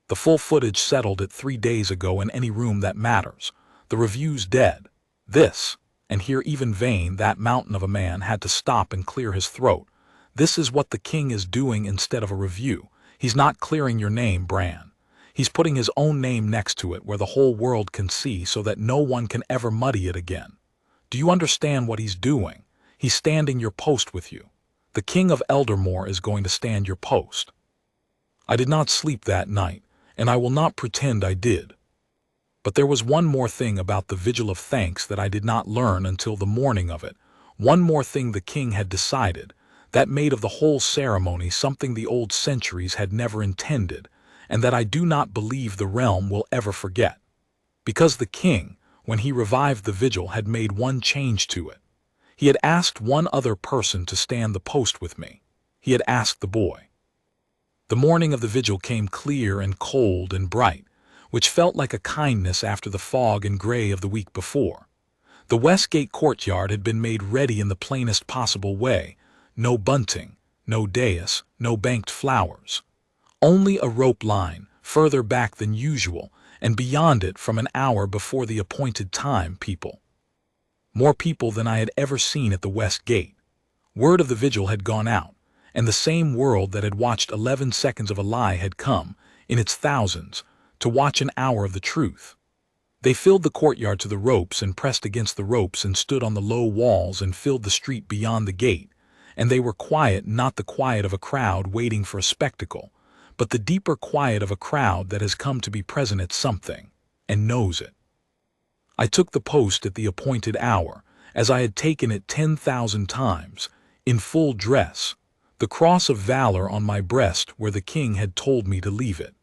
"The full footage settled it 3 days ago in any room that matters. The review's dead. This," and here even Vane, that mountain of a man, had to stop and clear his throat, "this is what the king is doing instead of a review. He's not clearing your name, Bran. He's putting his own name next to it where the whole world can see so that no one can ever muddy it again. Do you understand what he's doing? He's standing your post with you. The king of Eldermore is going to stand your post." I did not sleep that night, and I will not pretend I did. But there was one more thing about the Vigil of Thanks that I did not learn until the morning of it, one more thing the king had decided, that made of the whole ceremony something the old centuries had never intended, and that I do not believe the realm will ever forget. Because the king, when he revived the vigil, had made one change to it. He had asked one other person to stand the post with me. He had asked the boy. The morning of the vigil came clear and cold and bright, which felt like a kindness after the fog and gray of the week before. The Westgate courtyard had been made ready in the plainest possible way. No bunting, no dais, no banked flowers. Only a rope line, further back than usual, and beyond it from an hour before the appointed time, people. More people than I had ever seen at the West Gate. Word of the vigil had gone out, and the same world that had watched 11 seconds of a lie had come, in its thousands, to watch an hour of the truth. They filled the courtyard to the ropes and pressed against the ropes and stood on the low walls and filled the street beyond the gate, and they were quiet, not the quiet of a crowd waiting for a spectacle, but the deeper quiet of a crowd that has come to be present at something, and knows it. I took the post at the appointed hour, as I had taken it 10,000 times, in full dress, the cross of valor on my breast where the king had told me to leave it.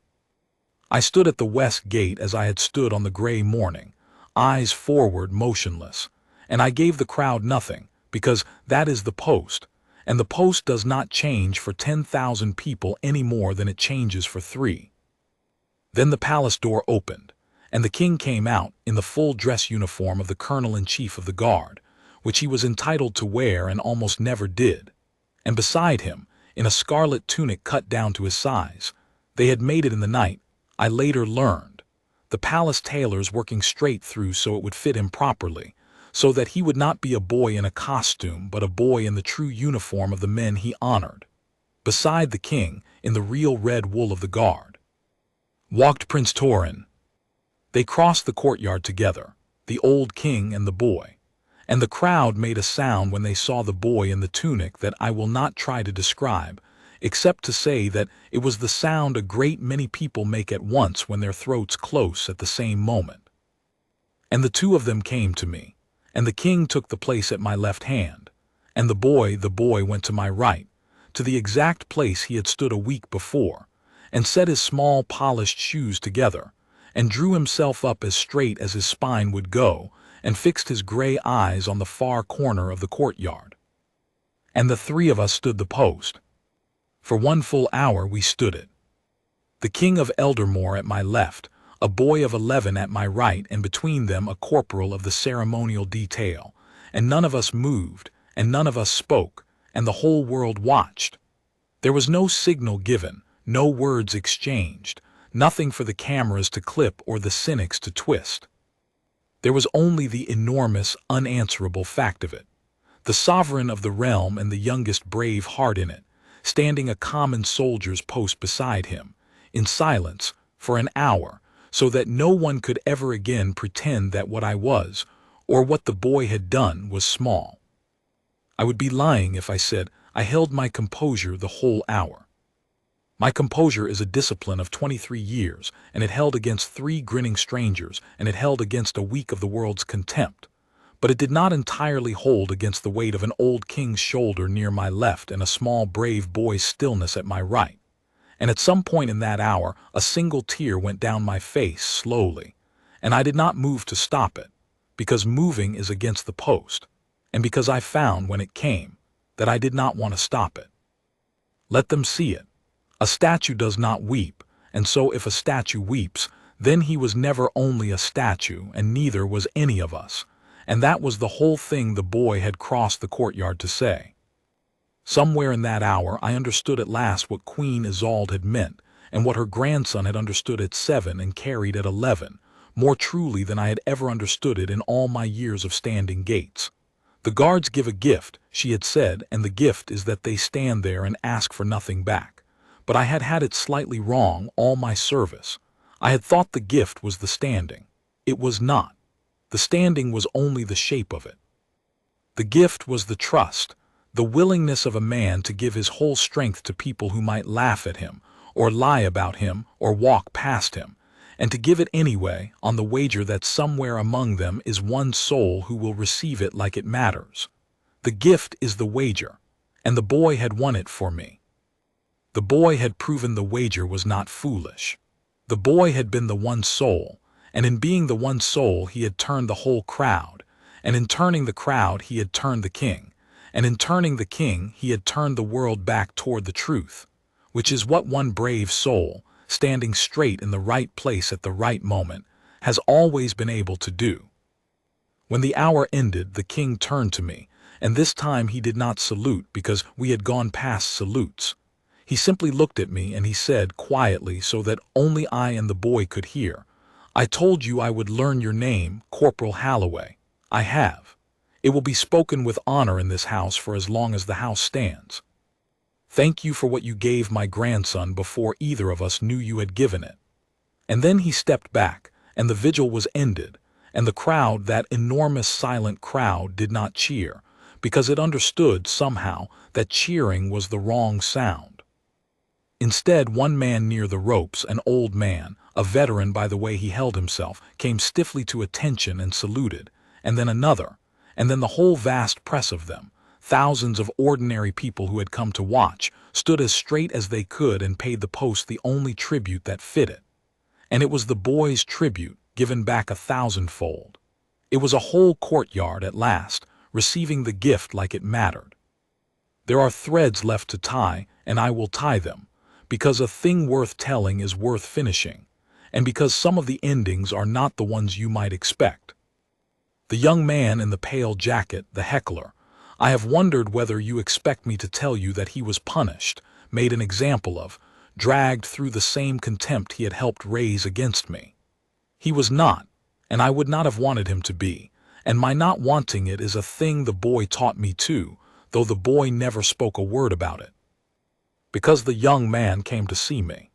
I stood at the west gate as I had stood on the gray morning, eyes forward, motionless, and I gave the crowd nothing, because that is the post, and the post does not change for 10,000 people any more than it changes for 3. Then the palace door opened, and the king came out in the full dress uniform of the colonel-in-chief of the guard, which he was entitled to wear and almost never did. And beside him, in a scarlet tunic cut down to his size, they had made it in the night, I later learned, the palace tailors working straight through so it would fit him properly, so that he would not be a boy in a costume but a boy in the true uniform of the men he honored. Beside the king, in the real red wool of the guard, walked Prince Torin. They crossed the courtyard together, the old king and the boy, and the crowd made a sound when they saw the boy in the tunic that I will not try to describe, except to say that it was the sound a great many people make at once when their throats close at the same moment. And the two of them came to me, and the king took the place at my left hand, and the boy went to my right, to the exact place he had stood a week before, and set his small polished shoes together, and drew himself up as straight as his spine would go, and fixed his gray eyes on the far corner of the courtyard. And the three of us stood the post. For 1 full hour we stood it. The king of Eldermore at my left, a boy of 11 at my right, and between them a corporal of the ceremonial detail, and none of us moved, and none of us spoke, and the whole world watched. There was no signal given, no words exchanged, nothing for the cameras to clip or the cynics to twist. There was only the enormous, unanswerable fact of it. The sovereign of the realm and the youngest brave heart in it, standing a common soldier's post beside him, in silence, for an hour, so that no one could ever again pretend that what I was, or what the boy had done, was small. I would be lying if I said I held my composure the whole hour. My composure is a discipline of 23 years, and it held against 3 grinning strangers, and it held against a week of the world's contempt. But it did not entirely hold against the weight of an old king's shoulder near my left and a small brave boy's stillness at my right. And at some point in that hour, a single tear went down my face slowly, and I did not move to stop it, because moving is against the post, and because I found, when it came, that I did not want to stop it. Let them see it. A statue does not weep, and so if a statue weeps, then he was never only a statue, and neither was any of us, and that was the whole thing the boy had crossed the courtyard to say. Somewhere in that hour I understood at last what Queen Isolde had meant, and what her grandson had understood at 7 and carried at 11, more truly than I had ever understood it in all my years of standing gates. The guards give a gift, she had said, and the gift is that they stand there and ask for nothing back. But I had had it slightly wrong all my service. I had thought the gift was the standing. It was not. The standing was only the shape of it. The gift was the trust, the willingness of a man to give his whole strength to people who might laugh at him, or lie about him, or walk past him, and to give it anyway, on the wager that somewhere among them is one soul who will receive it like it matters. The gift is the wager, and the boy had won it for me. The boy had proven the wager was not foolish. The boy had been the one soul, and in being the one soul he had turned the whole crowd, and in turning the crowd he had turned the king, and in turning the king he had turned the world back toward the truth, which is what one brave soul, standing straight in the right place at the right moment, has always been able to do. When the hour ended, the king turned to me, and this time he did not salute because we had gone past salutes. He simply looked at me and he said quietly, so that only I and the boy could hear, "I told you I would learn your name, Corporal Halloway. I have. It will be spoken with honor in this house for as long as the house stands. Thank you for what you gave my grandson before either of us knew you had given it." And then he stepped back, and the vigil was ended, and the crowd, that enormous silent crowd, did not cheer, because it understood somehow that cheering was the wrong sound. Instead, one man near the ropes, an old man, a veteran by the way he held himself, came stiffly to attention and saluted, and then another, and then the whole vast press of them, thousands of ordinary people who had come to watch, stood as straight as they could and paid the post the only tribute that fitted. And it was the boy's tribute, given back 1,000-fold. It was a whole courtyard at last, receiving the gift like it mattered. There are threads left to tie, and I will tie them, because a thing worth telling is worth finishing, and because some of the endings are not the ones you might expect. The young man in the pale jacket, the heckler. I have wondered whether you expect me to tell you that he was punished, made an example of, dragged through the same contempt he had helped raise against me. He was not, and I would not have wanted him to be, and my not wanting it is a thing the boy taught me too, though the boy never spoke a word about it. Because the young man came to see me.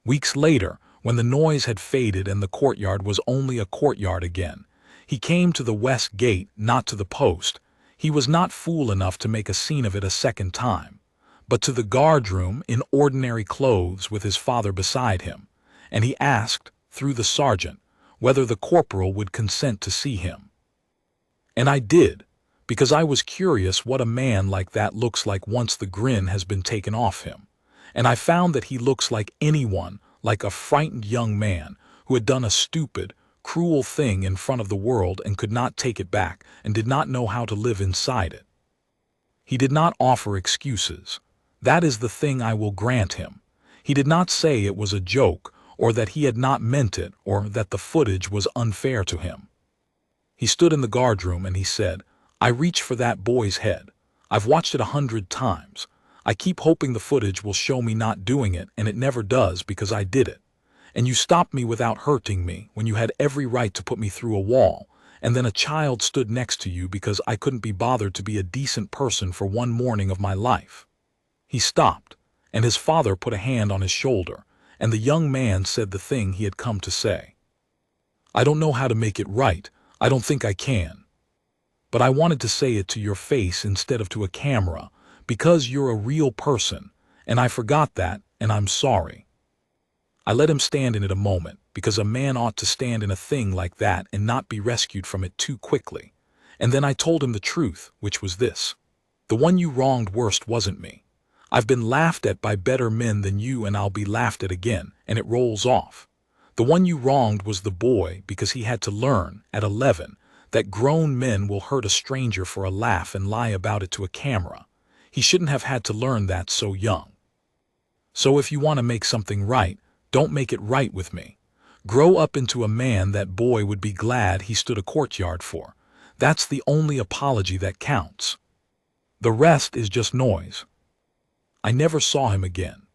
Weeks later, when the noise had faded and the courtyard was only a courtyard again, he came to the west gate, not to the post. He was not fool enough to make a scene of it a second time, but to the guardroom in ordinary clothes with his father beside him, and he asked, through the sergeant, whether the corporal would consent to see him. And I did, because I was curious what a man like that looks like once the grin has been taken off him, and I found that he looks like anyone, like a frightened young man who had done a stupid, cruel thing in front of the world and could not take it back and did not know how to live inside it. He did not offer excuses. That is the thing I will grant him. He did not say it was a joke, or that he had not meant it, or that the footage was unfair to him. He stood in the guardroom and he said, "I reach for that boy's head. I've watched it 100 times. I keep hoping the footage will show me not doing it, and it never does because I did it. And you stopped me without hurting me when you had every right to put me through a wall, and then a child stood next to you because I couldn't be bothered to be a decent person for one morning of my life." He stopped, and his father put a hand on his shoulder, and the young man said the thing he had come to say. "I don't know how to make it right. I don't think I can. But I wanted to say it to your face instead of to a camera, because you're a real person, and I forgot that, and I'm sorry." I let him stand in it a moment, because a man ought to stand in a thing like that and not be rescued from it too quickly. And then I told him the truth, which was this. The one you wronged worst wasn't me. I've been laughed at by better men than you, and I'll be laughed at again, and it rolls off. The one you wronged was the boy, because he had to learn, at 11, that grown men will hurt a stranger for a laugh and lie about it to a camera. He shouldn't have had to learn that so young. So if you want to make something right, don't make it right with me. Grow up into a man that boy would be glad he stood a courtyard for. That's the only apology that counts. The rest is just noise. I never saw him again.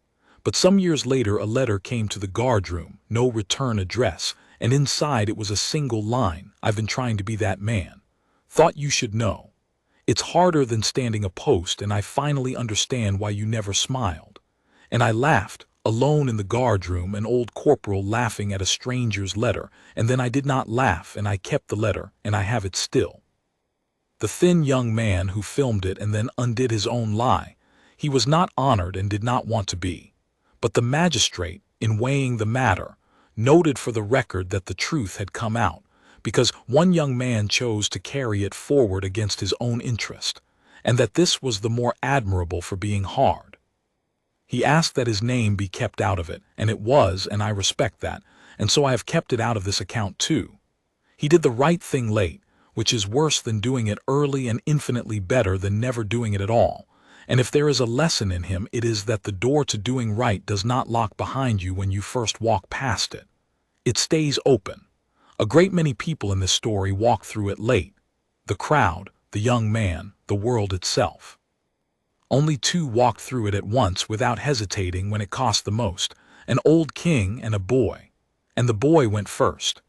But some years later a letter came to the guardroom, no return address, and inside it was a single line, "I've been trying to be that man. Thought you should know. It's harder than standing a post, and I finally understand why you never smiled." And I laughed, alone in the guardroom, an old corporal laughing at a stranger's letter, and then I did not laugh, and I kept the letter, and I have it still. The thin young man who filmed it and then undid his own lie, he was not honored and did not want to be. But the magistrate, in weighing the matter, noted for the record that the truth had come out, because one young man chose to carry it forward against his own interest, and that this was the more admirable for being hard. He asked that his name be kept out of it, and it was, and I respect that, and so I have kept it out of this account too. He did the right thing late, which is worse than doing it early and infinitely better than never doing it at all. And if there is a lesson in him, it is that the door to doing right does not lock behind you when you first walk past it. It stays open. A great many people in this story walk through it late. The crowd, the young man, the world itself. Only 2 walked through it at once without hesitating when it cost the most, an old king and a boy. And the boy went first.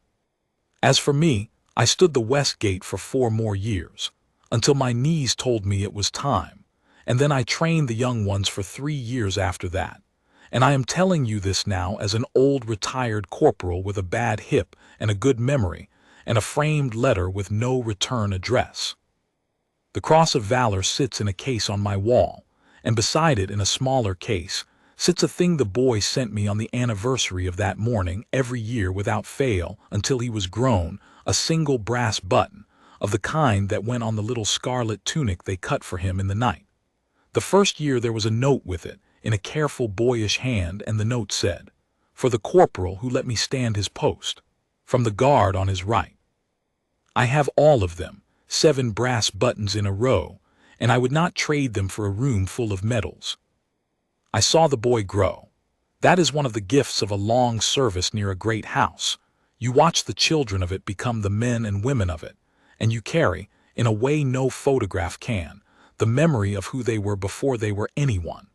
As for me, I stood the west gate for 4 more years, until my knees told me it was time, and then I trained the young ones for 3 years after that. And I am telling you this now as an old retired corporal with a bad hip and a good memory, and a framed letter with no return address. The Cross of Valor sits in a case on my wall, and beside it in a smaller case sits a thing the boy sent me on the anniversary of that morning every year without fail until he was grown, a single brass button, of the kind that went on the little scarlet tunic they cut for him in the night. The first year there was a note with it, in a careful boyish hand, and the note said, "For the corporal who let me stand his post," from the guard on his right. I have all of them, 7 brass buttons in a row, and I would not trade them for a room full of medals. I saw the boy grow. That is one of the gifts of a long service near a great house. You watch the children of it become the men and women of it, and you carry, in a way no photograph can, the memory of who they were before they were anyone.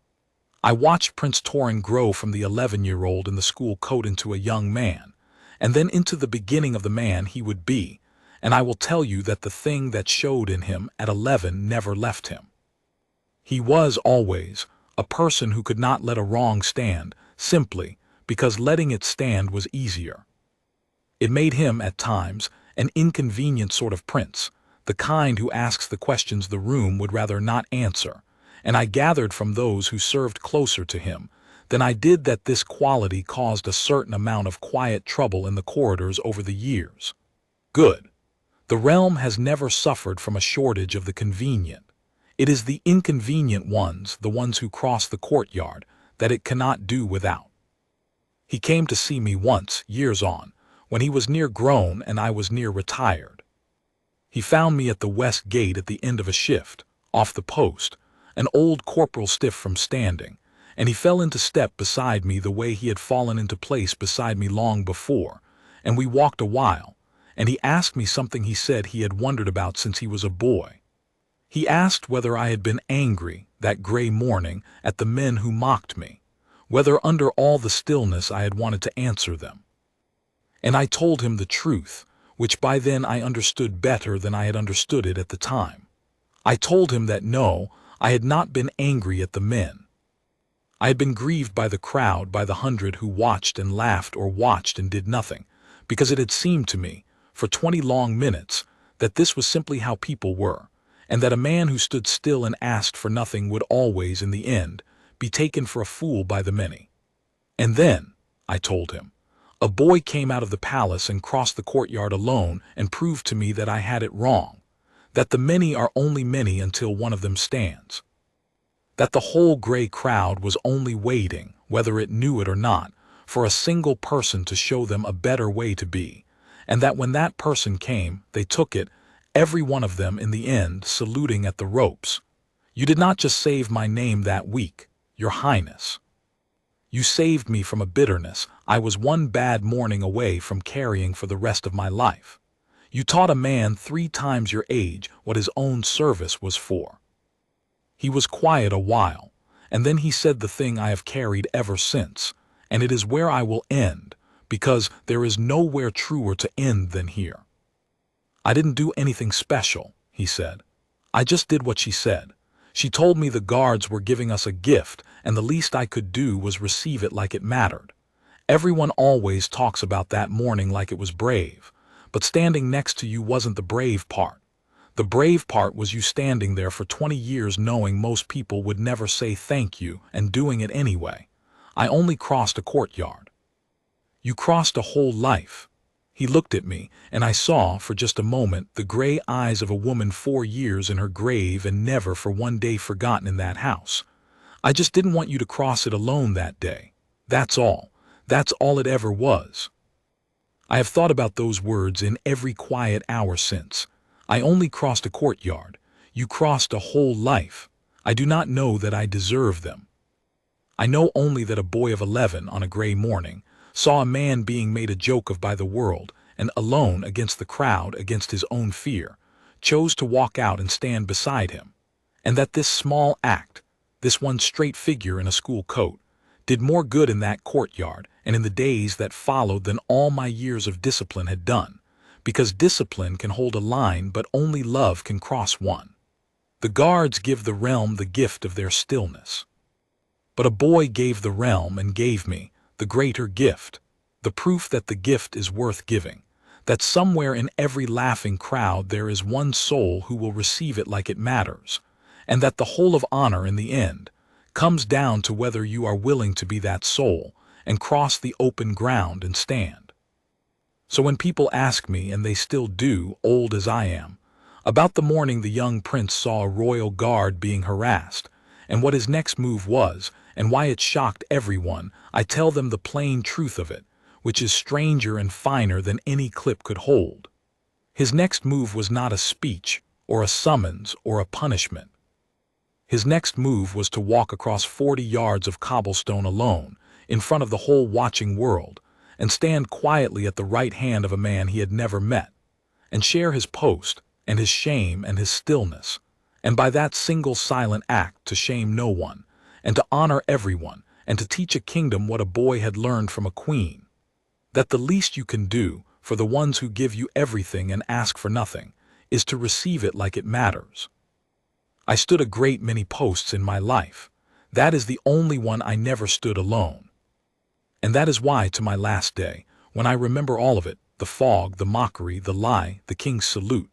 I watched Prince Torin grow from the 11-year-old in the school coat into a young man, and then into the beginning of the man he would be, and I will tell you that the thing that showed in him at 11 never left him. He was always a person who could not let a wrong stand, simply because letting it stand was easier. It made him, at times, an inconvenient sort of prince, the kind who asks the questions the room would rather not answer, and I gathered from those who served closer to him than I did that this quality caused a certain amount of quiet trouble in the corridors over the years. Good. The realm has never suffered from a shortage of the convenient. It is the inconvenient ones, the ones who cross the courtyard, that it cannot do without. He came to see me once, years on, when he was near grown and I was near retired. He found me at the west gate at the end of a shift, off the post, an old corporal stiff from standing, and he fell into step beside me the way he had fallen into place beside me long before, and we walked a while, and he asked me something he said he had wondered about since he was a boy. He asked whether I had been angry, that gray morning, at the men who mocked me, whether under all the stillness I had wanted to answer them. And I told him the truth, which by then I understood better than I had understood it at the time. I told him that no, I had not been angry at the men. I had been grieved by the crowd, by the 100 who watched and laughed or watched and did nothing, because it had seemed to me, for 20 long minutes, that this was simply how people were, and that a man who stood still and asked for nothing would always, in the end, be taken for a fool by the many. And then, I told him, a boy came out of the palace and crossed the courtyard alone and proved to me that I had it wrong, that the many are only many until one of them stands. That the whole gray crowd was only waiting, whether it knew it or not, for a single person to show them a better way to be, and that when that person came, they took it, every one of them in the end saluting at the ropes. You did not just save my name that week, Your Highness. You saved me from a bitterness I was one bad morning away from carrying for the rest of my life. You taught a man 3 times your age what his own service was for. He was quiet a while, and then he said the thing I have carried ever since, and it is where I will end, because there is nowhere truer to end than here. I didn't do anything special, he said. I just did what she said. She told me the guards were giving us a gift, and the least I could do was receive it like it mattered. Everyone always talks about that morning like it was brave, but standing next to you wasn't the brave part. The brave part was you standing there for 20 years knowing most people would never say thank you and doing it anyway. I only crossed a courtyard. You crossed a whole life. He looked at me, and I saw, for just a moment, the gray eyes of a woman 4 years in her grave and never for one day forgotten in that house. I just didn't want you to cross it alone that day. That's all. That's all it ever was. I have thought about those words in every quiet hour since. I only crossed a courtyard. You crossed a whole life. I do not know that I deserve them. I know only that a boy of 11 on a gray morning saw a man being made a joke of by the world, and alone against the crowd, against his own fear, chose to walk out and stand beside him, and that this small act, this one straight figure in a school coat, did more good in that courtyard and in the days that followed than all my years of discipline had done, because discipline can hold a line but only love can cross one. The guards give the realm the gift of their stillness. But a boy gave the realm and gave me the greater gift, the proof that the gift is worth giving, that somewhere in every laughing crowd there is one soul who will receive it like it matters, and that the whole of honor in the end comes down to whether you are willing to be that soul and cross the open ground and stand. So when people ask me, and they still do, old as I am, about the morning the young prince saw a royal guard being harassed, and what his next move was, and why it shocked everyone, I tell them the plain truth of it, which is stranger and finer than any clip could hold. His next move was not a speech, or a summons, or a punishment. His next move was to walk across 40 yards of cobblestone alone, in front of the whole watching world, and stand quietly at the right hand of a man he had never met, and share his post, and his shame and his stillness, and by that single silent act to shame no one, and to honor everyone, and to teach a kingdom what a boy had learned from a queen. That the least you can do for the ones who give you everything and ask for nothing is to receive it like it matters. I stood a great many posts in my life. That is the only one I never stood alone. And that is why, to my last day, when I remember all of it, the fog, the mockery, the lie, the king's salute,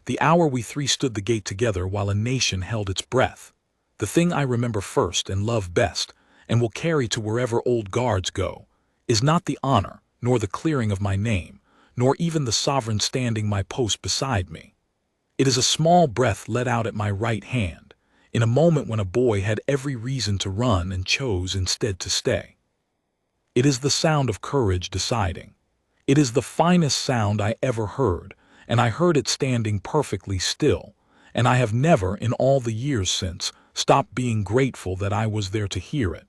the hour we three stood the gate together while a nation held its breath, the thing I remember first and love best, and will carry to wherever old guards go, is not the honor, nor the clearing of my name, nor even the sovereign standing my post beside me. It is a small breath let out at my right hand, in a moment when a boy had every reason to run and chose instead to stay. It is the sound of courage deciding. It is the finest sound I ever heard, and I heard it standing perfectly still, and I have never, in all the years since, stopped being grateful that I was there to hear it.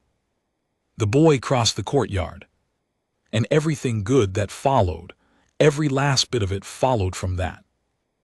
The boy crossed the courtyard, and everything good that followed, every last bit of it followed from that.